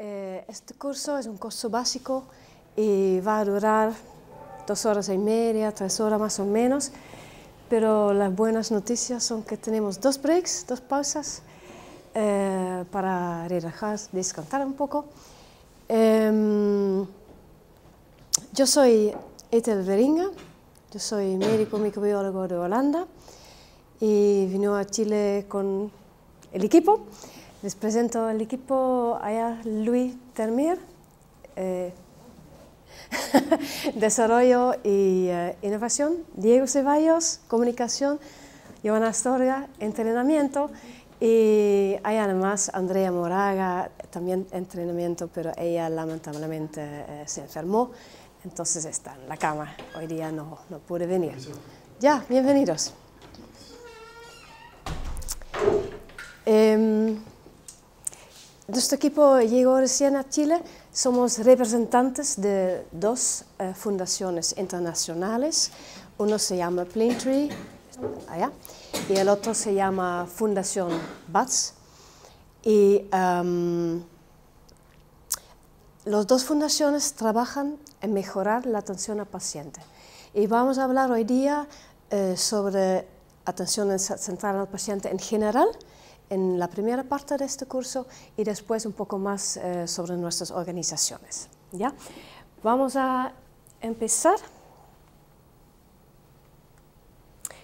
Este curso es un curso básico y va a durar 2 horas y media, 3 horas más o menos, pero las buenas noticias son que tenemos 2 breaks, 2 pausas para relajar, descansar un poco. Yo soy Ethel Veringa, yo soy médico microbiólogo de Holanda y vino a Chile con el equipo. Les presento el equipo: allá Luis Termier, Desarrollo y Innovación; Diego Ceballos, Comunicación; Joana Astorga, Entrenamiento; y hay además Andrea Moraga, también entrenamiento, pero ella lamentablemente se enfermó, entonces está en la cama. Hoy día no pude venir. Ya, bienvenidos. Nuestro equipo llegó recién a Chile. Somos representantes de 2 fundaciones internacionales. Uno se llama Planetree, allá, y el otro se llama Fundación BATS. Y las 2 fundaciones trabajan en mejorar la atención al paciente. Y vamos a hablar hoy día sobre atención centrada al paciente en general, en la primera parte de este curso, y después un poco más sobre nuestras organizaciones. ¿Ya? Vamos a empezar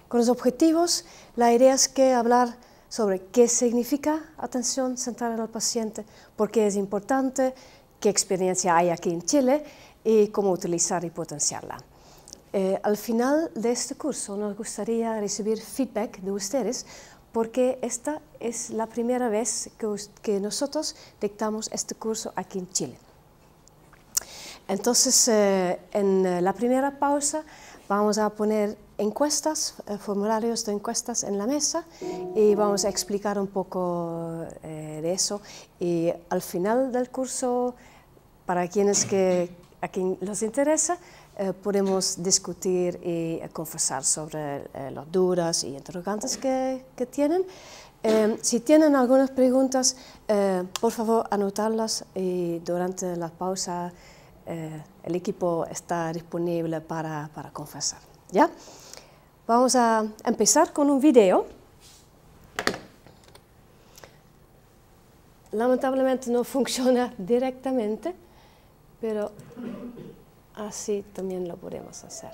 con los objetivos. La idea es que hablar sobre qué significa atención centrada al paciente, por qué es importante, qué experiencia hay aquí en Chile y cómo utilizar y potenciarla. Al final de este curso nos gustaría recibir feedback de ustedes, porque esta es la primera vez que nosotros dictamos este curso aquí en Chile. Entonces, en la primera pausa vamos a poner encuestas, formularios de encuestas en la mesa, y vamos a explicar un poco de eso. Y al final del curso, para quienes a quien les interesa, podemos discutir y conversar sobre las dudas y interrogantes que tienen. Si tienen algunas preguntas, por favor anotarlas, y durante la pausa el equipo está disponible para conversar. ¿Ya? Vamos a empezar con un video. Lamentablemente no funciona directamente, pero así también lo podemos hacer.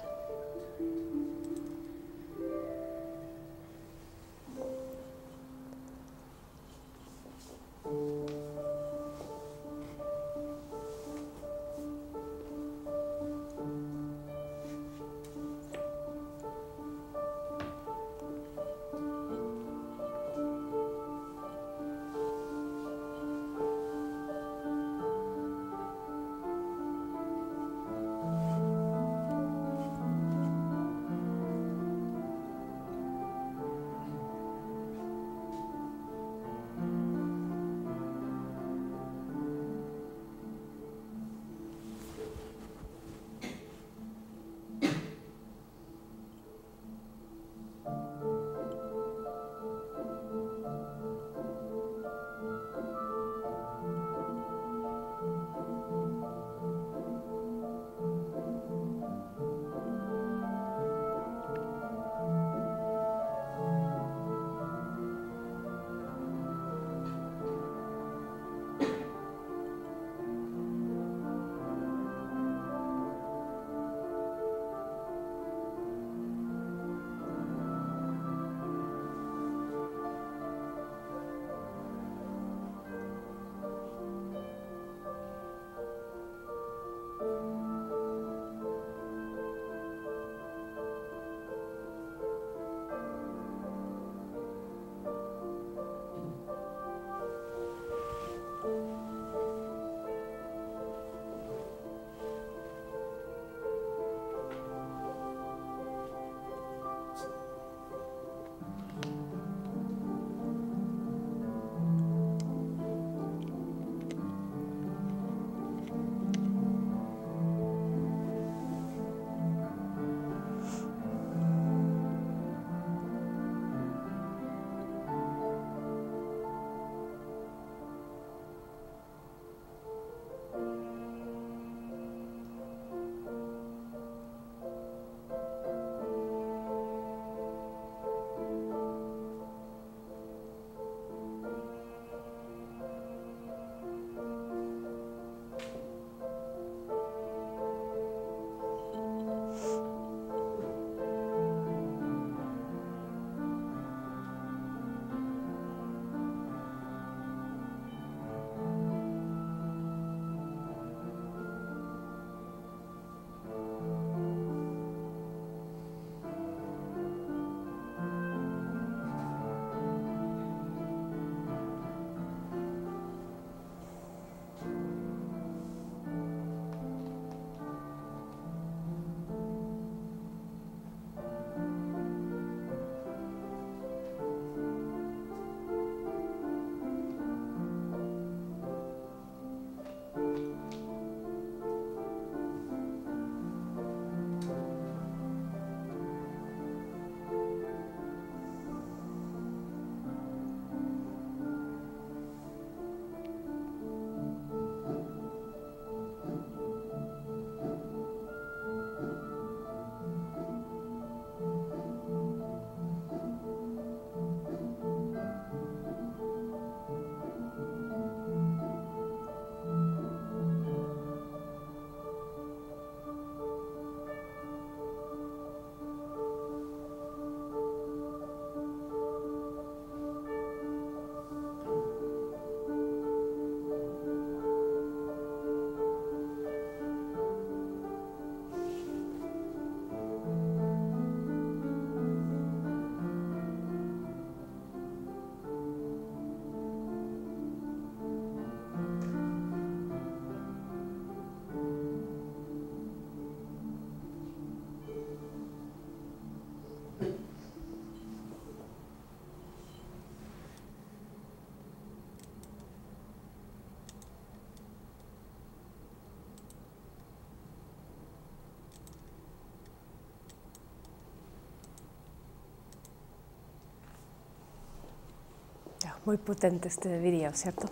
muy potente este video, ¿cierto?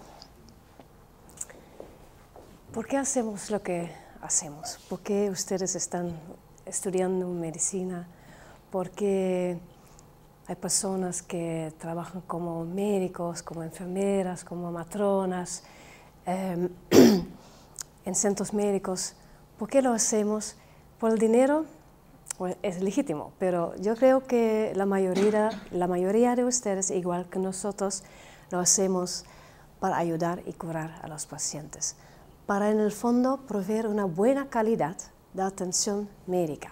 ¿Por qué hacemos lo que hacemos? ¿Por qué ustedes están estudiando medicina? ¿Por qué hay personas que trabajan como médicos, como enfermeras, como matronas, en centros médicos? ¿Por qué lo hacemos? ¿Por el dinero? Pues es legítimo, pero yo creo que la mayoría de ustedes, igual que nosotros, lo hacemos para ayudar y curar a los pacientes, para en el fondo proveer una buena calidad de atención médica.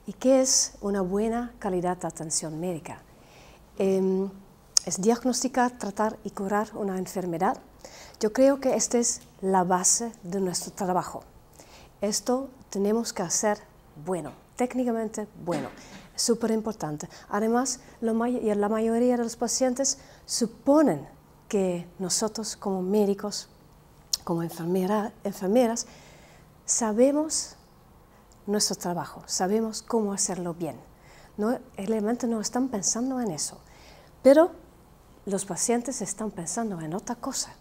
¿Y qué es una buena calidad de atención médica? Es diagnosticar, tratar y curar una enfermedad. Yo creo que esta es la base de nuestro trabajo. Esto tenemos que hacer bueno, técnicamente bueno, es súper importante. Además, la mayoría de los pacientes suponen que nosotros como médicos, como enfermeras, sabemos nuestro trabajo, sabemos cómo hacerlo bien. Realmente no están pensando en eso, pero los pacientes están pensando en otra cosa,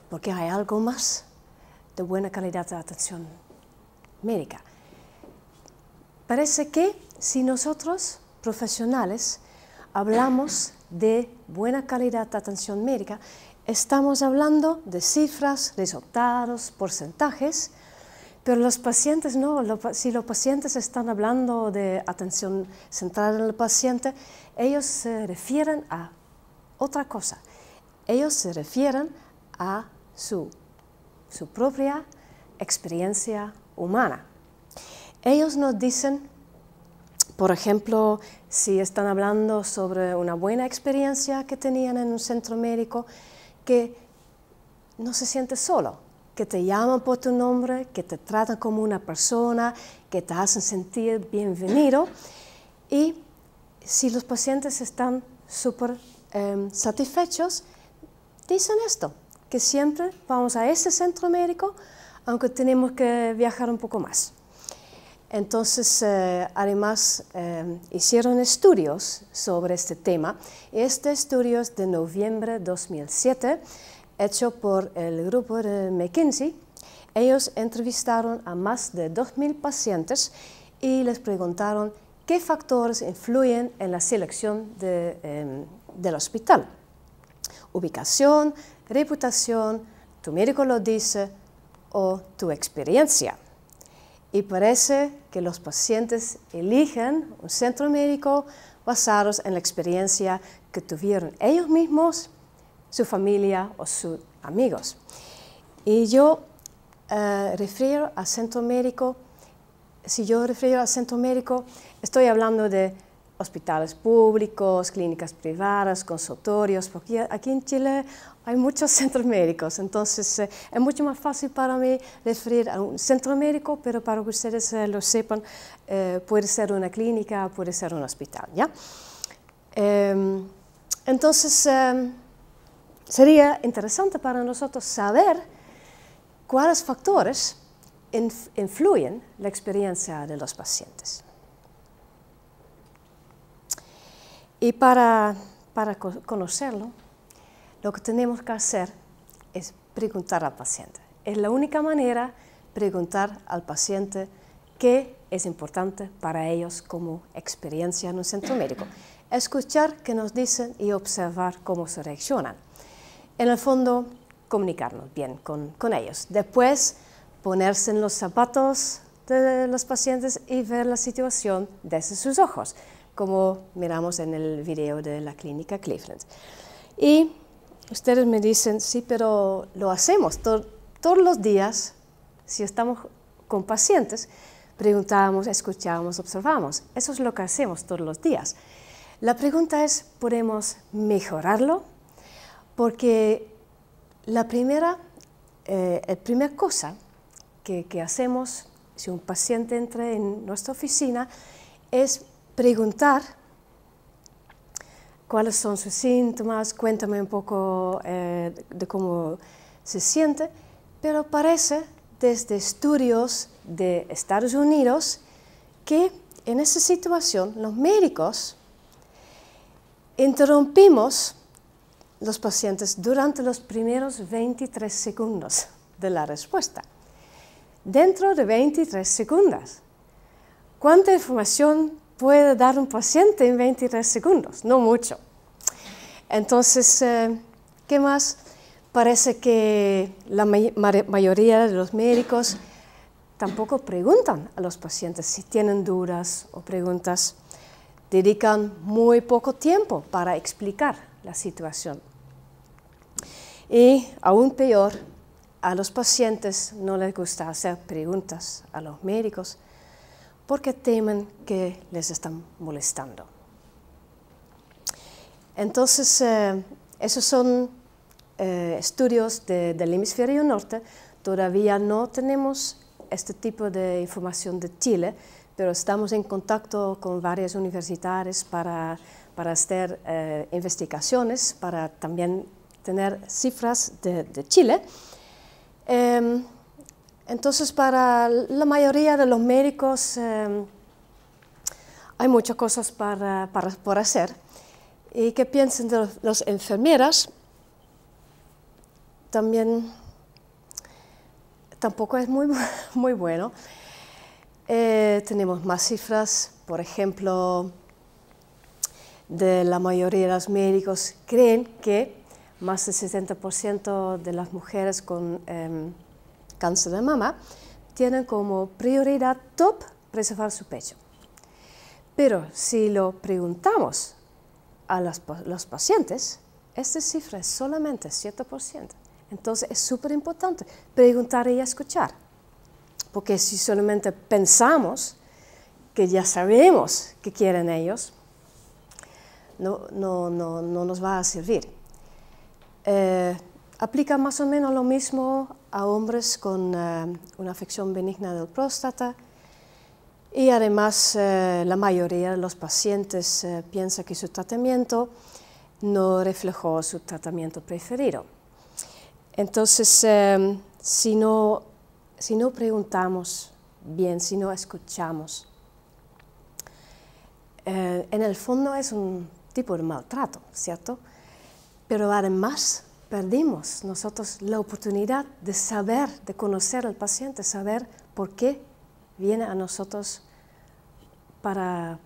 porque hay algo más de buena calidad de atención médica. Parece que si nosotros, profesionales, hablamos de buena calidad de atención médica, estamos hablando de cifras, resultados, porcentajes, pero los pacientes no. Si los pacientes están hablando de atención centrada en el paciente, ellos se refieren a otra cosa. Ellos se refieren a su propia experiencia humana. Ellos nos dicen, por ejemplo, si están hablando sobre una buena experiencia que tenían en un centro médico, que no se siente solo, que te llaman por tu nombre, que te tratan como una persona, que te hacen sentir bienvenido. Y si los pacientes están súper satisfechos, dicen esto, que siempre vamos a ese centro médico, aunque tenemos que viajar un poco más. Entonces, además, hicieron estudios sobre este tema. Este estudio es de noviembre de 2007, hecho por el grupo de McKinsey. Ellos entrevistaron a más de 2.000 pacientes y les preguntaron qué factores influyen en la selección del hospital. Ubicación, reputación, tu médico lo dice o tu experiencia. Y parece que los pacientes eligen un centro médico basados en la experiencia que tuvieron ellos mismos, su familia o sus amigos. Y yo refiero a centro médico, si yo refiero a centro médico, estoy hablando de hospitales públicos, clínicas privadas, consultorios, porque aquí en Chile hay muchos centros médicos, entonces es mucho más fácil para mí referir a un centro médico, pero para que ustedes lo sepan, puede ser una clínica, puede ser un hospital, ¿ya? Entonces, sería interesante para nosotros saber cuáles factores influyen la experiencia de los pacientes. Y para conocerlo, lo que tenemos que hacer es preguntar al paciente. Es la única manera de preguntar al paciente qué es importante para ellos como experiencia en un centro médico. Escuchar qué nos dicen y observar cómo se reaccionan. En el fondo, comunicarnos bien con ellos. Después, ponerse en los zapatos de los pacientes y ver la situación desde sus ojos, como miramos en el video de la clínica Cleveland. Y ustedes me dicen, sí, pero lo hacemos todos los días. Si estamos con pacientes, preguntamos, escuchamos, observamos. Eso es lo que hacemos todos los días. La pregunta es, ¿podemos mejorarlo? Porque la primera cosa que hacemos si un paciente entra en nuestra oficina es preguntar cuáles son sus síntomas, cuéntame un poco de cómo se siente, pero parece desde estudios de Estados Unidos que en esa situación los médicos interrumpimos los pacientes durante los primeros 23 segundos de la respuesta. Dentro de 23 segundos. ¿Cuánta información puede dar un paciente en 23 segundos? No mucho. Entonces, ¿qué más? Parece que la mayoría de los médicos tampoco preguntan a los pacientes si tienen dudas o preguntas. Dedican muy poco tiempo para explicar la situación. Y aún peor, a los pacientes no les gusta hacer preguntas a los médicos porque temen que les están molestando. Entonces, esos son estudios del hemisferio norte. Todavía no tenemos este tipo de información de Chile, pero estamos en contacto con varias universidades para hacer investigaciones, para también tener cifras de Chile. Entonces, para la mayoría de los médicos hay muchas cosas por hacer. ¿Y qué piensan de las enfermeras? También tampoco es muy bueno. Tenemos más cifras, por ejemplo, de la mayoría de los médicos creen que más del 60% de las mujeres con cáncer de mama tienen como prioridad top preservar su pecho. Pero si lo preguntamos a los pacientes, esta cifra es solamente 7%. Entonces es súper importante preguntar y escuchar, porque si solamente pensamos que ya sabemos qué quieren ellos, no nos va a servir. Aplica más o menos lo mismo a hombres con una afección benigna del próstata y además la mayoría de los pacientes piensa que su tratamiento no reflejó su tratamiento preferido. Entonces, si no preguntamos bien, si no escuchamos, en el fondo es un tipo de maltrato, ¿cierto? Pero además perdimos nosotros la oportunidad de saber, de conocer al paciente, saber por qué viene a nosotros para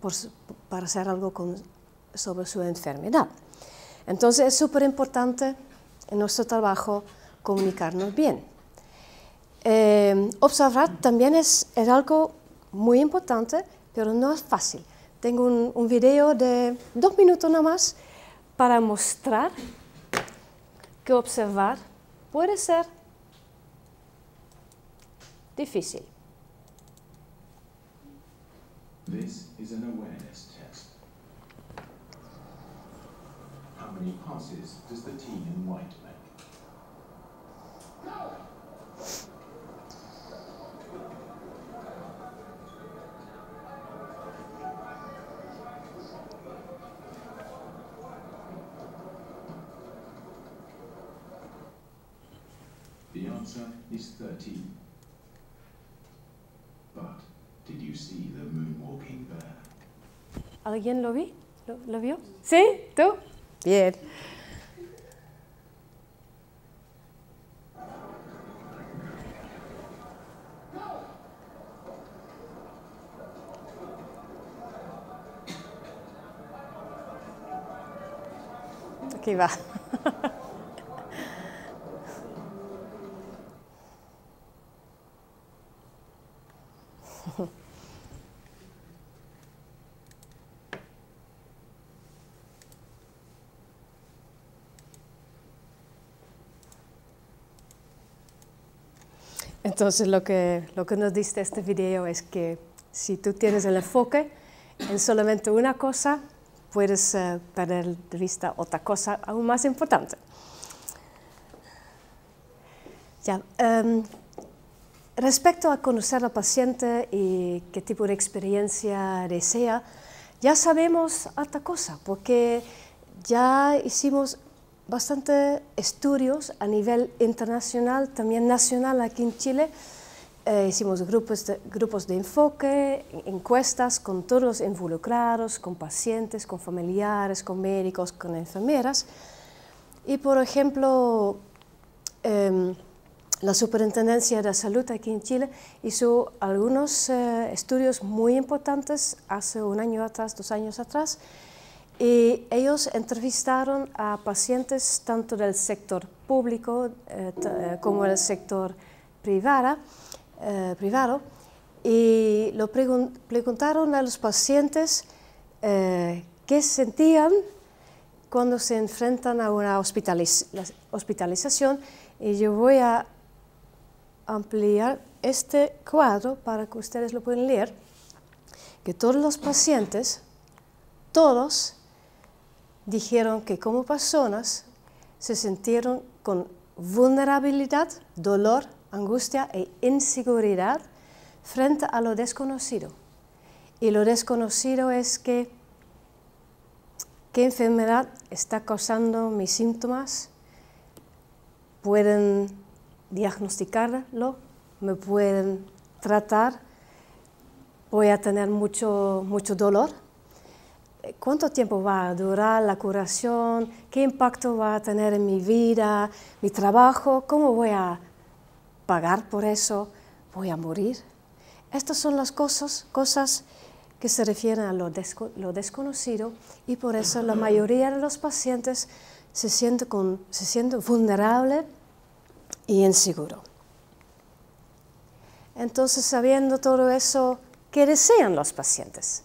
hacer algo sobre su enfermedad. Entonces es súper importante en nuestro trabajo comunicarnos bien. Observar también es algo muy importante, pero no es fácil. Tengo un video de 2 minutos nomás para mostrar que observar puede ser difícil. This is an awareness test. How many passes does the team in white make? The answer is 13. But did you see the moonwalking bear? ¿Alguien lo vi? ¿Lo vio? ¿Sí? ¿Tú? Bien. Aquí va. Entonces lo que nos dice este video es que si tú tienes el enfoque en solamente una cosa, puedes perder de vista otra cosa aún más importante. Ya, respecto a conocer al paciente y qué tipo de experiencia desea, ya sabemos otra cosa, porque ya hicimos bastantes estudios a nivel internacional, también nacional aquí en Chile. Hicimos grupos de enfoque, encuestas con todos los involucrados, con pacientes, con familiares, con médicos, con enfermeras. Y por ejemplo, la Superintendencia de Salud aquí en Chile hizo algunos estudios muy importantes hace un año atrás, 2 años atrás, y ellos entrevistaron a pacientes tanto del sector público como del sector privado, y lo preguntaron a los pacientes qué sentían cuando se enfrentan a una hospitalización, y yo voy a ampliar este cuadro para que ustedes lo puedan leer, que todos los pacientes, todos dijeron que como personas se sintieron con vulnerabilidad, dolor, angustia e inseguridad frente a lo desconocido. Y lo desconocido es qué enfermedad está causando mis síntomas, pueden diagnosticarlo, me pueden tratar, voy a tener mucho dolor. ¿Cuánto tiempo va a durar la curación? ¿Qué impacto va a tener en mi vida, mi trabajo? ¿Cómo voy a pagar por eso? ¿Voy a morir? Estas son las cosas que se refieren a lo desconocido, y por eso la mayoría de los pacientes se sienten vulnerables y inseguros. Entonces, sabiendo todo eso, ¿qué desean los pacientes?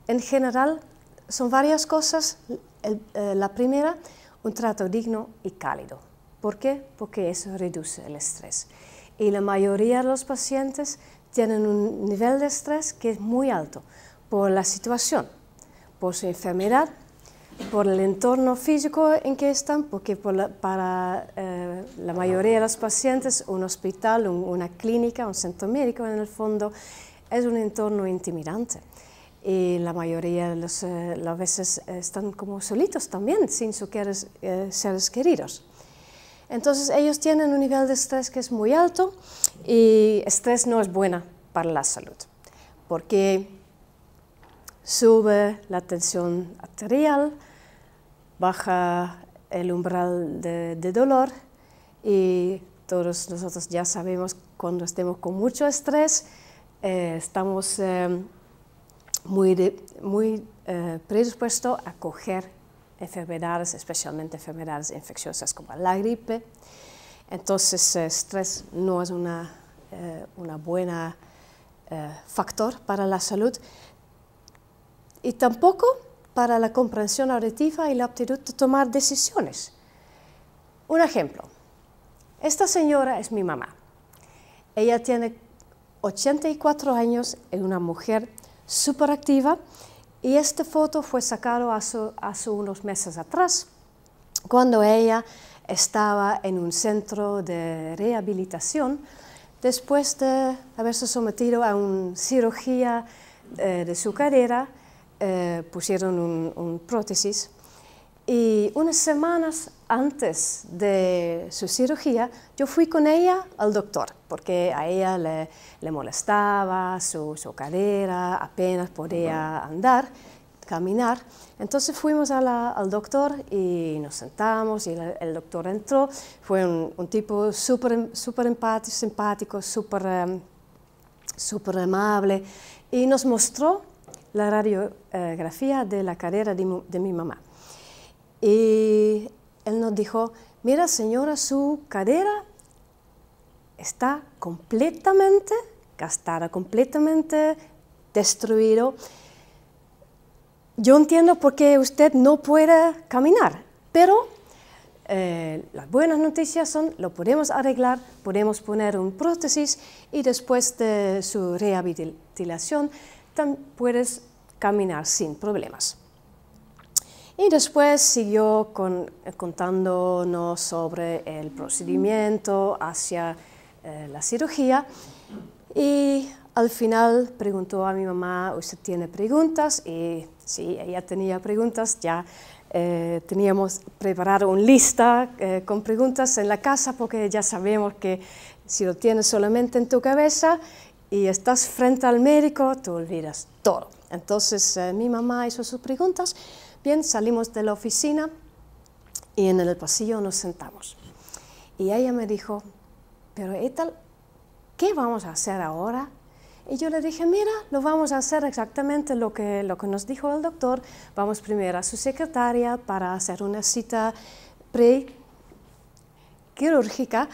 En general, son varias cosas. La primera, un trato digno y cálido. ¿Por qué? Porque eso reduce el estrés. Y la mayoría de los pacientes tienen un nivel de estrés que es muy alto por la situación, por su enfermedad, por el entorno físico en que están, porque para la mayoría de los pacientes un hospital, una clínica, un centro médico en el fondo es un entorno intimidante. Y la mayoría de las veces están como solitos también, sin sus seres queridos. Entonces ellos tienen un nivel de estrés que es muy alto, y estrés no es buena para la salud, porque sube la tensión arterial, baja el umbral de dolor, y todos nosotros ya sabemos cuando estemos con mucho estrés, estamos muy predispuestos a coger enfermedades, especialmente enfermedades infecciosas como la gripe. Entonces, estrés no es una buena factor para la salud, y tampoco para la comprensión auditiva y la aptitud de tomar decisiones. Un ejemplo, esta señora es mi mamá. Ella tiene 84 años, es una mujer súper activa, y esta foto fue sacada hace unos meses atrás, cuando ella estaba en un centro de rehabilitación después de haberse sometido a una cirugía de su cadera. Pusieron un prótesis, y unas semanas antes de su cirugía yo fui con ella al doctor, porque a ella le molestaba su cadera, apenas podía andar, caminar. Entonces fuimos al doctor y nos sentamos, y el doctor entró. Fue un tipo súper simpático, súper amable, y nos mostró la radiografía de la cadera de mi mamá. Y él nos dijo: mira señora, su cadera está completamente gastada, completamente destruido. Yo entiendo por qué usted no puede caminar, pero las buenas noticias son, lo podemos arreglar, podemos poner un prótesis, y después de su rehabilitación puedes caminar sin problemas. Y después siguió contándonos sobre el procedimiento hacia la cirugía, y al final preguntó a mi mamá: ¿usted tiene preguntas? Y sí, ella tenía preguntas. Ya teníamos preparado una lista con preguntas en la casa, porque ya sabemos que si lo tienes solamente en tu cabeza y estás frente al médico, te olvidas todo. Entonces mi mamá hizo sus preguntas. Bien, salimos de la oficina y en el pasillo nos sentamos. Y ella me dijo, pero Ethel, ¿qué vamos a hacer ahora? Y yo le dije, mira, lo vamos a hacer exactamente lo que nos dijo el doctor. Vamos primero a su secretaria para hacer una cita pre-quirúrgica.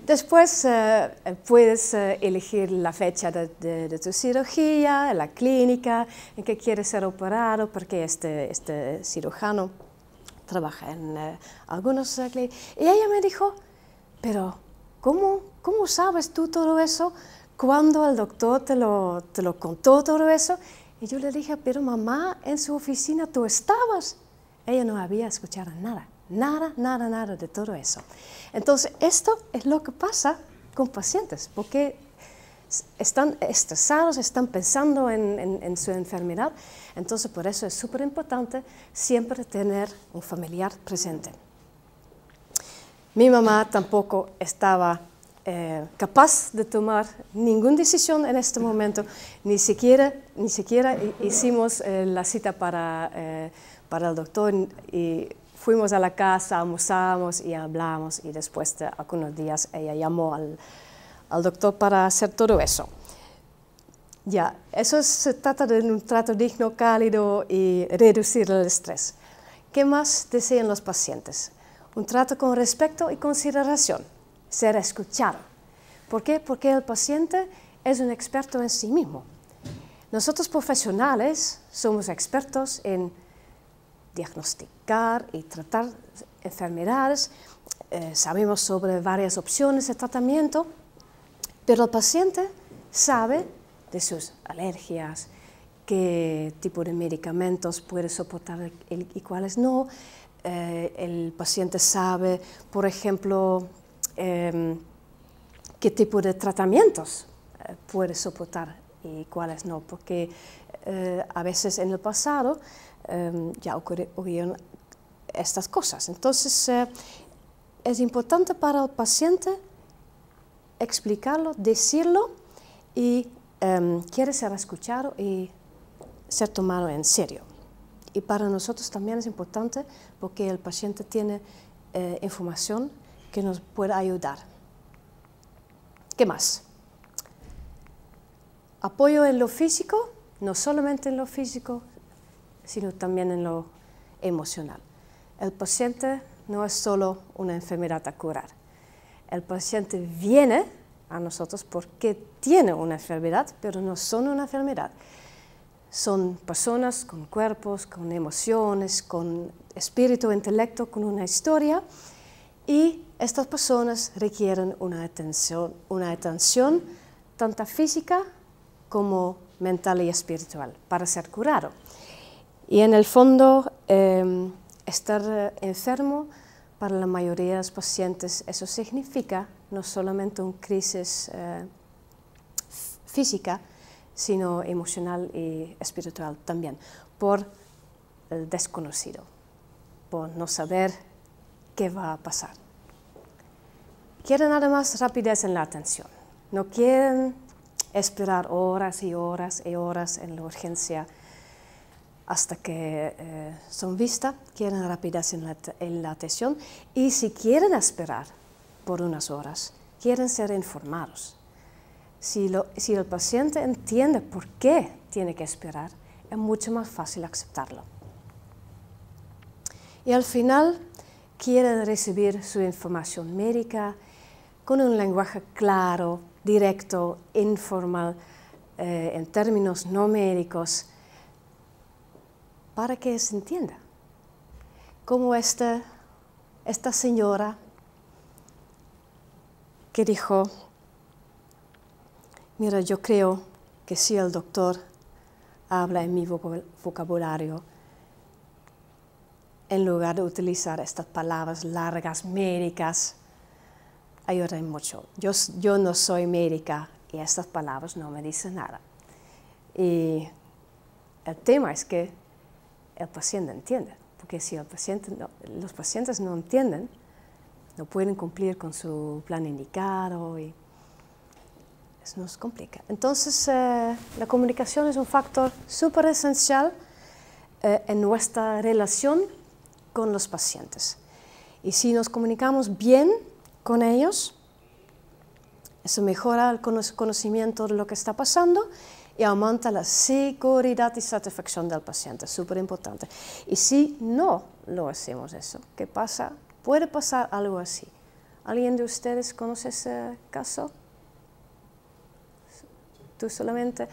Después puedes elegir la fecha de tu cirugía, la clínica en que quieres ser operado, porque este cirujano trabaja en algunos clínicas. Y ella me dijo, pero ¿cómo sabes tú todo eso? ¿Cuándo el doctor te lo contó todo eso? Y yo le dije, pero mamá, en su oficina tú estabas. Ella no había escuchado nada de todo eso. Entonces, esto es lo que pasa con pacientes, porque están estresados, están pensando en su enfermedad. Entonces, por eso es súper importante siempre tener un familiar presente. Mi mamá tampoco estaba capaz de tomar ninguna decisión en este momento, ni siquiera hicimos la cita para el doctor y fuimos a la casa, almorzamos y hablamos y después de algunos días ella llamó al doctor para hacer todo eso. Ya, se trata de un trato digno, cálido y reducir el estrés. ¿Qué más desean los pacientes? Un trato con respeto y consideración, ser escuchado. ¿Por qué? Porque el paciente es un experto en sí mismo. Nosotros profesionales somos expertos en diagnosticar y tratar enfermedades, sabemos sobre varias opciones de tratamiento, pero el paciente sabe de sus alergias, qué tipo de medicamentos puede soportar y cuáles no. El paciente sabe, por ejemplo, qué tipo de tratamientos puede soportar y cuáles no, porque a veces en el pasado ya ocurrieron estas cosas. Entonces, es importante para el paciente explicarlo, decirlo y quiere ser escuchado y ser tomado en serio. Y para nosotros también es importante porque el paciente tiene información que nos puede ayudar. ¿Qué más? Apoyo en lo físico, no solamente en lo físico, sino también en lo emocional. El paciente no es solo una enfermedad a curar. El paciente viene a nosotros porque tiene una enfermedad, pero no son una enfermedad. Son personas con cuerpos, con emociones, con espíritu, intelecto, con una historia, y estas personas requieren una atención tanto física como mental y espiritual para ser curado. Y en el fondo, estar enfermo para la mayoría de los pacientes, eso significa no solamente una crisis física, sino emocional y espiritual también, por el desconocido, por no saber qué va a pasar. Quieren además rapidez en la atención, no quieren esperar horas y horas y horas en la urgencia hasta que son vistas, quieren rapidez en la atención, y si quieren esperar por unas horas, quieren ser informados. Si el paciente entiende por qué tiene que esperar, es mucho más fácil aceptarlo. Y al final, quieren recibir su información médica con un lenguaje claro, directo, informal, en términos no médicos, para que se entienda. Como esta señora que dijo, mira, yo creo que si el doctor habla en mi vocabulario, en lugar de utilizar estas palabras largas, médicas, ayudan mucho. Yo no soy médica y estas palabras no me dicen nada. Y el tema es que el paciente entiende, porque si los pacientes no entienden, no pueden cumplir con su plan indicado y eso nos complica. Entonces, la comunicación es un factor súper esencial en nuestra relación con los pacientes. Y si nos comunicamos bien con ellos, eso mejora el conocimiento de lo que está pasando y aumenta la seguridad y satisfacción del paciente, súper importante. Y si no lo hacemos eso, ¿qué pasa? Puede pasar algo así. ¿Alguien de ustedes conoce ese caso? Tú solamente.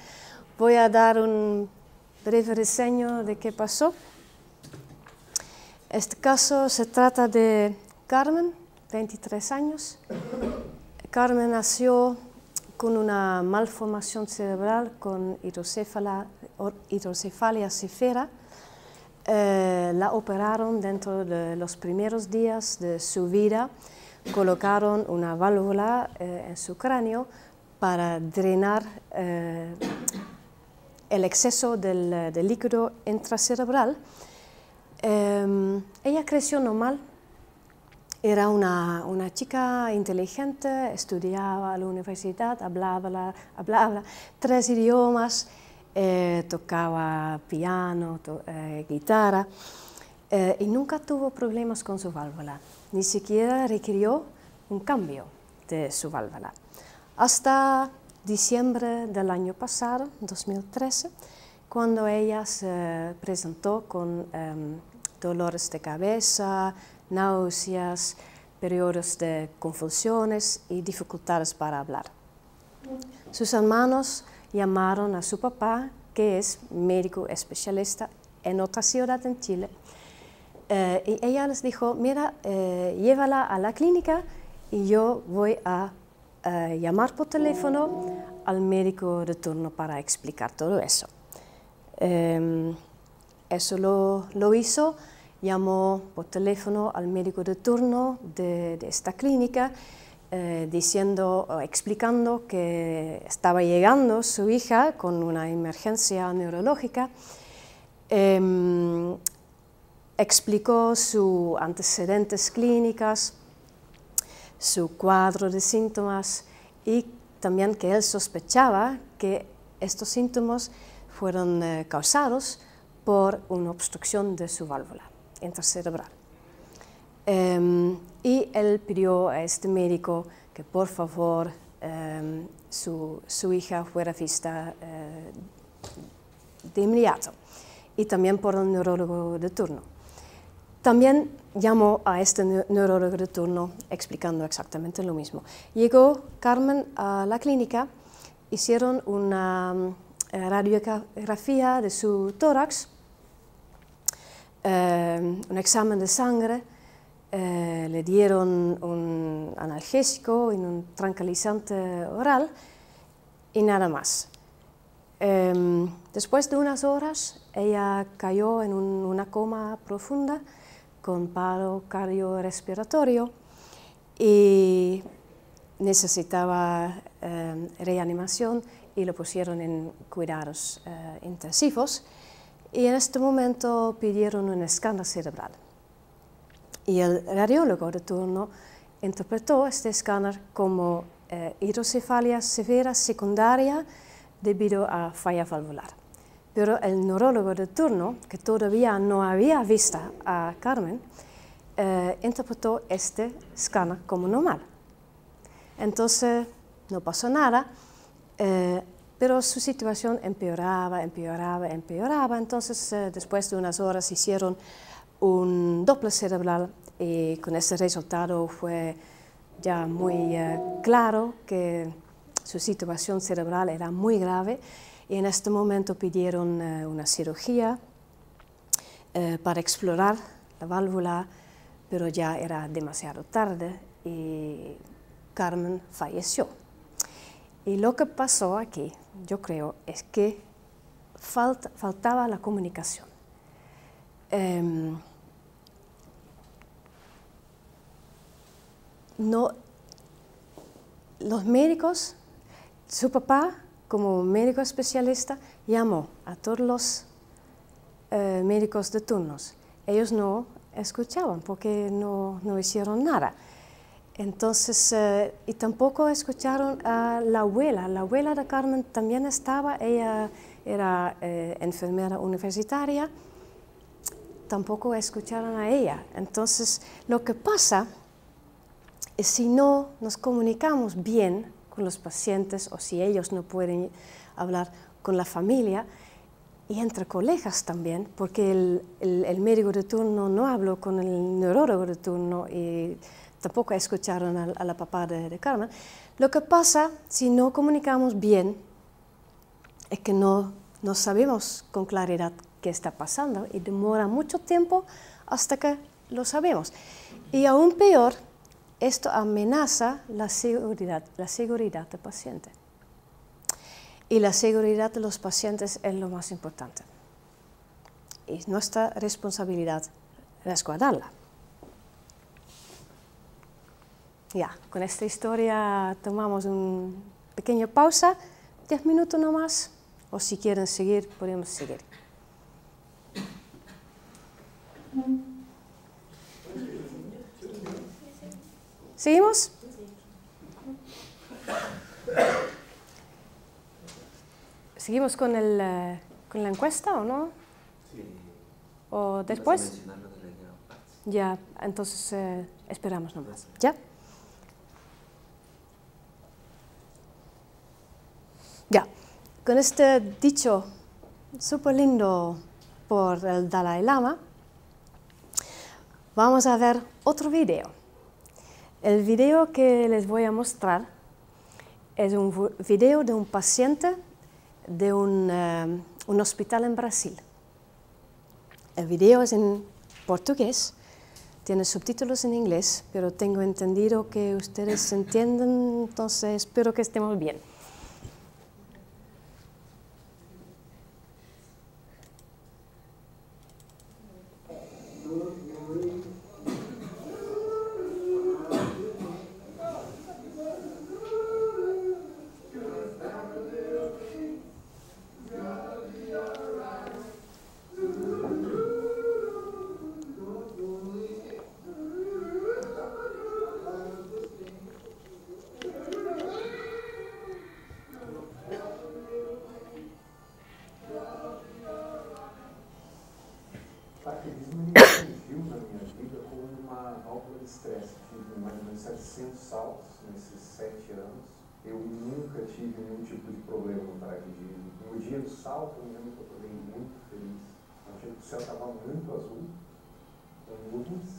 Voy a dar un breve reseño de qué pasó. Este caso se trata de Carmen, 23 años. Carmen nació con una malformación cerebral, con hidrocefalia severa. La operaron dentro de los primeros días de su vida. Colocaron una válvula en su cráneo para drenar el exceso del líquido intracerebral. Ella creció normal. Era una chica inteligente, estudiaba a la universidad, hablaba 3 idiomas, tocaba piano, guitarra, y nunca tuvo problemas con su válvula, ni siquiera requirió un cambio de su válvula. Hasta diciembre del año pasado, 2013, cuando ella se presentó con dolores de cabeza, náuseas, periodos de convulsiones y dificultades para hablar. Sus hermanos llamaron a su papá, que es médico especialista en otra ciudad en Chile, y ella les dijo, mira, llévala a la clínica y yo voy a llamar por teléfono al médico de turno para explicar todo eso. Eso lo hizo. Llamó por teléfono al médico de turno de esta clínica, explicando que estaba llegando su hija con una emergencia neurológica. Explicó sus antecedentes clínicas, su cuadro de síntomas y también que él sospechaba que estos síntomas fueron causados por una obstrucción de su válvula intracerebral. Y él pidió a este médico que por favor su hija fuera vista de inmediato, y también por el neurólogo de turno. También llamó a este neurólogo de turno explicando exactamente lo mismo. Llegó Carmen a la clínica, hicieron una radiografía de su tórax, un examen de sangre, le dieron un analgésico y un tranquilizante oral y nada más. Después de unas horas ella cayó en una coma profunda con paro cardiorrespiratorio y necesitaba reanimación y lo pusieron en cuidados intensivos. Y en este momento pidieron un escáner cerebral. Y el radiólogo de turno interpretó este escáner como hidrocefalia severa secundaria debido a falla valvular. Pero el neurólogo de turno, que todavía no había visto a Carmen, interpretó este escáner como normal. Entonces no pasó nada. Pero su situación empeoraba. Entonces, después de unas horas hicieron un Doppler cerebral y con ese resultado fue ya muy claro que su situación cerebral era muy grave, y en este momento pidieron una cirugía para explorar la válvula, pero ya era demasiado tarde y Carmen falleció. Y lo que pasó aquí, yo creo, es que faltaba la comunicación. Los médicos, su papá, como médico especialista, llamó a todos los médicos de turnos. Ellos no escuchaban porque no hicieron nada. Entonces, y tampoco escucharon a la abuela. La abuela de Carmen también estaba, ella era enfermera universitaria tampoco escucharon a ella. Entonces, lo que pasa es si no nos comunicamos bien con los pacientes o si ellos no pueden hablar con la familia y entre colegas también, porque el médico de turno no habló con el neurólogo de turno y tampoco escucharon a la papá de Carmen. Lo que pasa si no comunicamos bien es que no sabemos con claridad qué está pasando y demora mucho tiempo hasta que lo sabemos. Y aún peor, esto amenaza la seguridad del paciente. Y la seguridad de los pacientes es lo más importante. Y nuestra responsabilidad resguardarla. Ya, con esta historia tomamos una pequeña pausa, 10 minutos nomás, o si quieren seguir, podemos seguir. ¿Seguimos? ¿Seguimos con la encuesta o no? Sí. ¿O después? Ya, entonces esperamos nomás. ¿Ya? Ya, con este dicho súper lindo por el Dalai Lama, vamos a ver otro video. El video que les voy a mostrar es un video de un paciente de un hospital en Brasil. El video es en portugués, tiene subtítulos en inglés, pero tengo entendido que ustedes entienden, entonces espero que estemos bien. Parkinsonismo surgiu na minha vida como uma válvula de estresse. Tive mais ou menos 700 saltos nesses 7 anos. Eu nunca tive nenhum tipo de problema no paraquedismo. No dia do salto, eu me lembro que eu acordei muito feliz. O céu estava muito azul, com nuvens,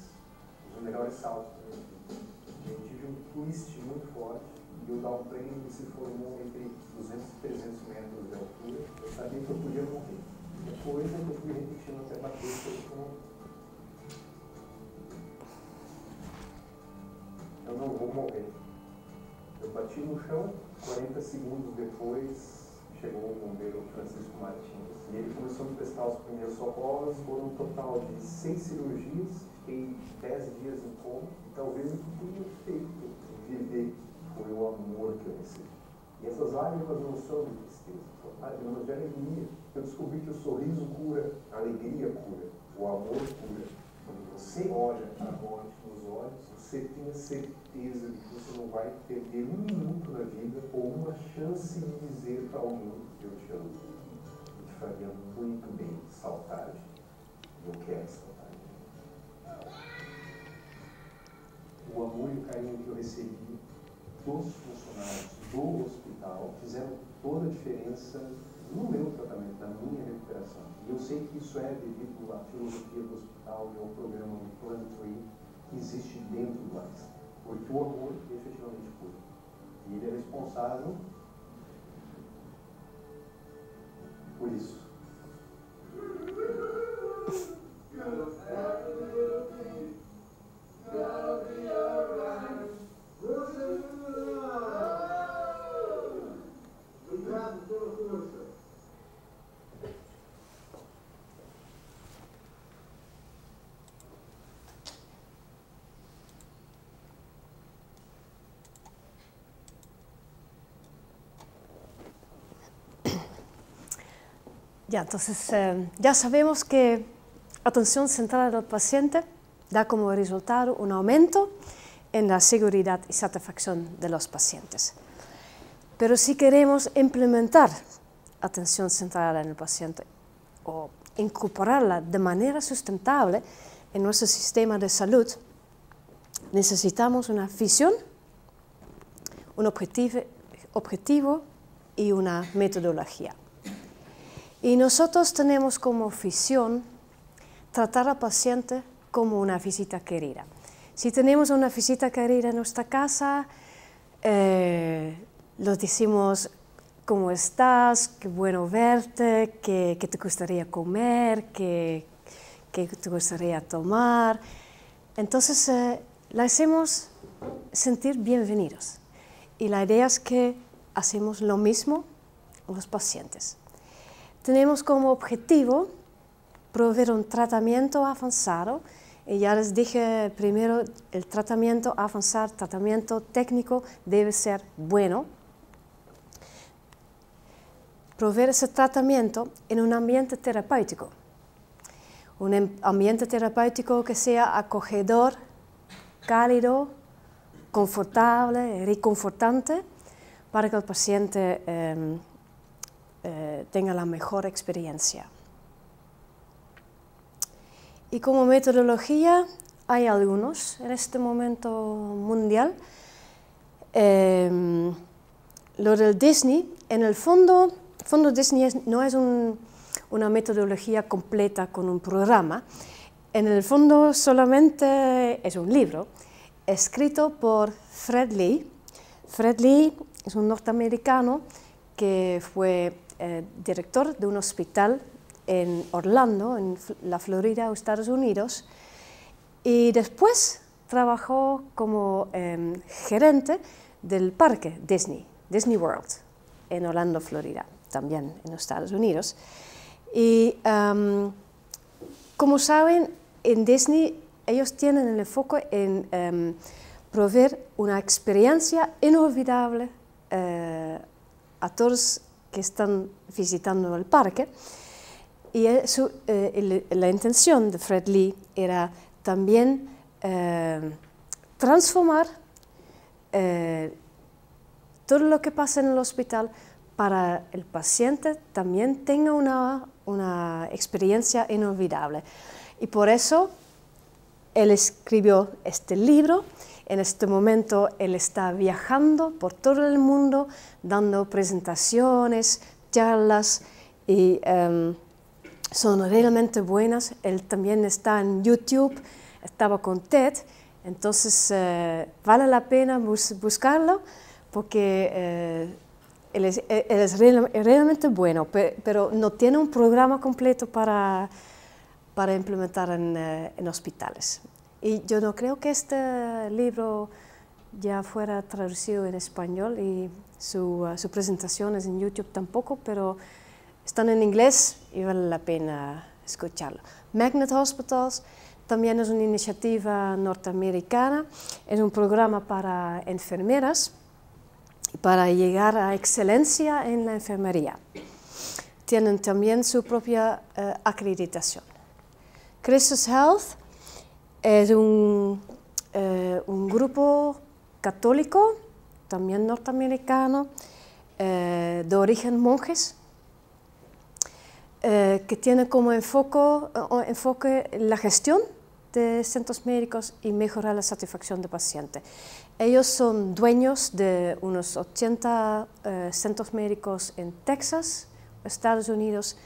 os melhores saltos da minha vida. Eu tive um twist muito forte e o downplane se formou entre 200 e 300 metros de altura. Eu sabia que eu podia morrer. Depois eu fui repetindo até bater eu não vou morrer. Eu bati no chão, 40 segundos depois chegou o bombeiro Francisco Martins e ele começou a me prestar os primeiros socorros. Foram um total de 6 cirurgias, fiquei 10 dias em coma e talvez o que teria feito viver foi o amor que eu recebi. E essas lágrimas não são de tristeza, são lágrimas de alegria. Eu descobri que o sorriso cura, a alegria cura, o amor cura. Quando você olha a morte nos olhos, você tem a certeza de que você não vai perder um minuto na vida ou uma chance de dizer para alguém que eu te amo. E te faria muito bem saltar. Eu quero saltar. O amor e o carinho que eu recebi dos funcionários do hospital fizeram toda a diferença no meu tratamento, na minha recuperação. E eu sei que isso é devido à filosofia do hospital e ao programa do Planet Tree que existe dentro do Einstein. Porque o amor efetivamente cura. E ele é responsável por isso. Ya, entonces ya sabemos que atención centrada del paciente da como resultado un aumento en la seguridad y satisfacción de los pacientes. Pero si queremos implementar atención centrada en el paciente o incorporarla de manera sustentable en nuestro sistema de salud, necesitamos una visión, un objetivo y una metodología. Y nosotros tenemos como visión tratar al paciente como una visita querida. Si tenemos una visita querida en nuestra casa, los decimos cómo estás, qué bueno verte, qué te gustaría comer, qué te gustaría tomar. Entonces la hacemos sentir bienvenidos. Y la idea es que hacemos lo mismo con los pacientes. Tenemos como objetivo proveer un tratamiento avanzado. Y ya les dije primero, el tratamiento avanzado, tratamiento técnico debe ser bueno. Proveer ese tratamiento en un ambiente terapéutico. Un ambiente terapéutico que sea acogedor, cálido, confortable, reconfortante, para que el paciente tenga la mejor experiencia. Y como metodología hay algunos en este momento mundial. Lo del Disney, en el fondo Disney no es una metodología completa con un programa. En el fondo solamente es un libro escrito por Fred Lee. Fred Lee es un norteamericano que fue director de un hospital en Orlando, en la Florida, Estados Unidos, y después trabajó como gerente del parque Disney World, en Orlando, Florida, también en Estados Unidos. Y como saben, en Disney ellos tienen el enfoque en proveer una experiencia inolvidable a todos que están visitando el parque. Y la intención de Fred Lee era también transformar todo lo que pasa en el hospital para el paciente también tenga una experiencia inolvidable. Y por eso él escribió este libro. En este momento él está viajando por todo el mundo, dando presentaciones, charlas, y son realmente buenas. Él también está en YouTube, estaba con TED, entonces vale la pena buscarlo porque él es realmente bueno, pero no tiene un programa completo para implementar en hospitales. Y yo no creo que este libro ya fuera traducido en español y su presentación es en YouTube tampoco, pero están en inglés y vale la pena escucharlo. Magnet Hospitals también es una iniciativa norteamericana, es un programa para enfermeras para llegar a excelencia en la enfermería. Tienen también su propia acreditación. Christus Health es un grupo católico, también norteamericano, de origen monjes, que tiene como enfoque la gestión de centros médicos y mejorar la satisfacción del paciente. Ellos son dueños de unos 80 centros médicos en Texas, Estados Unidos,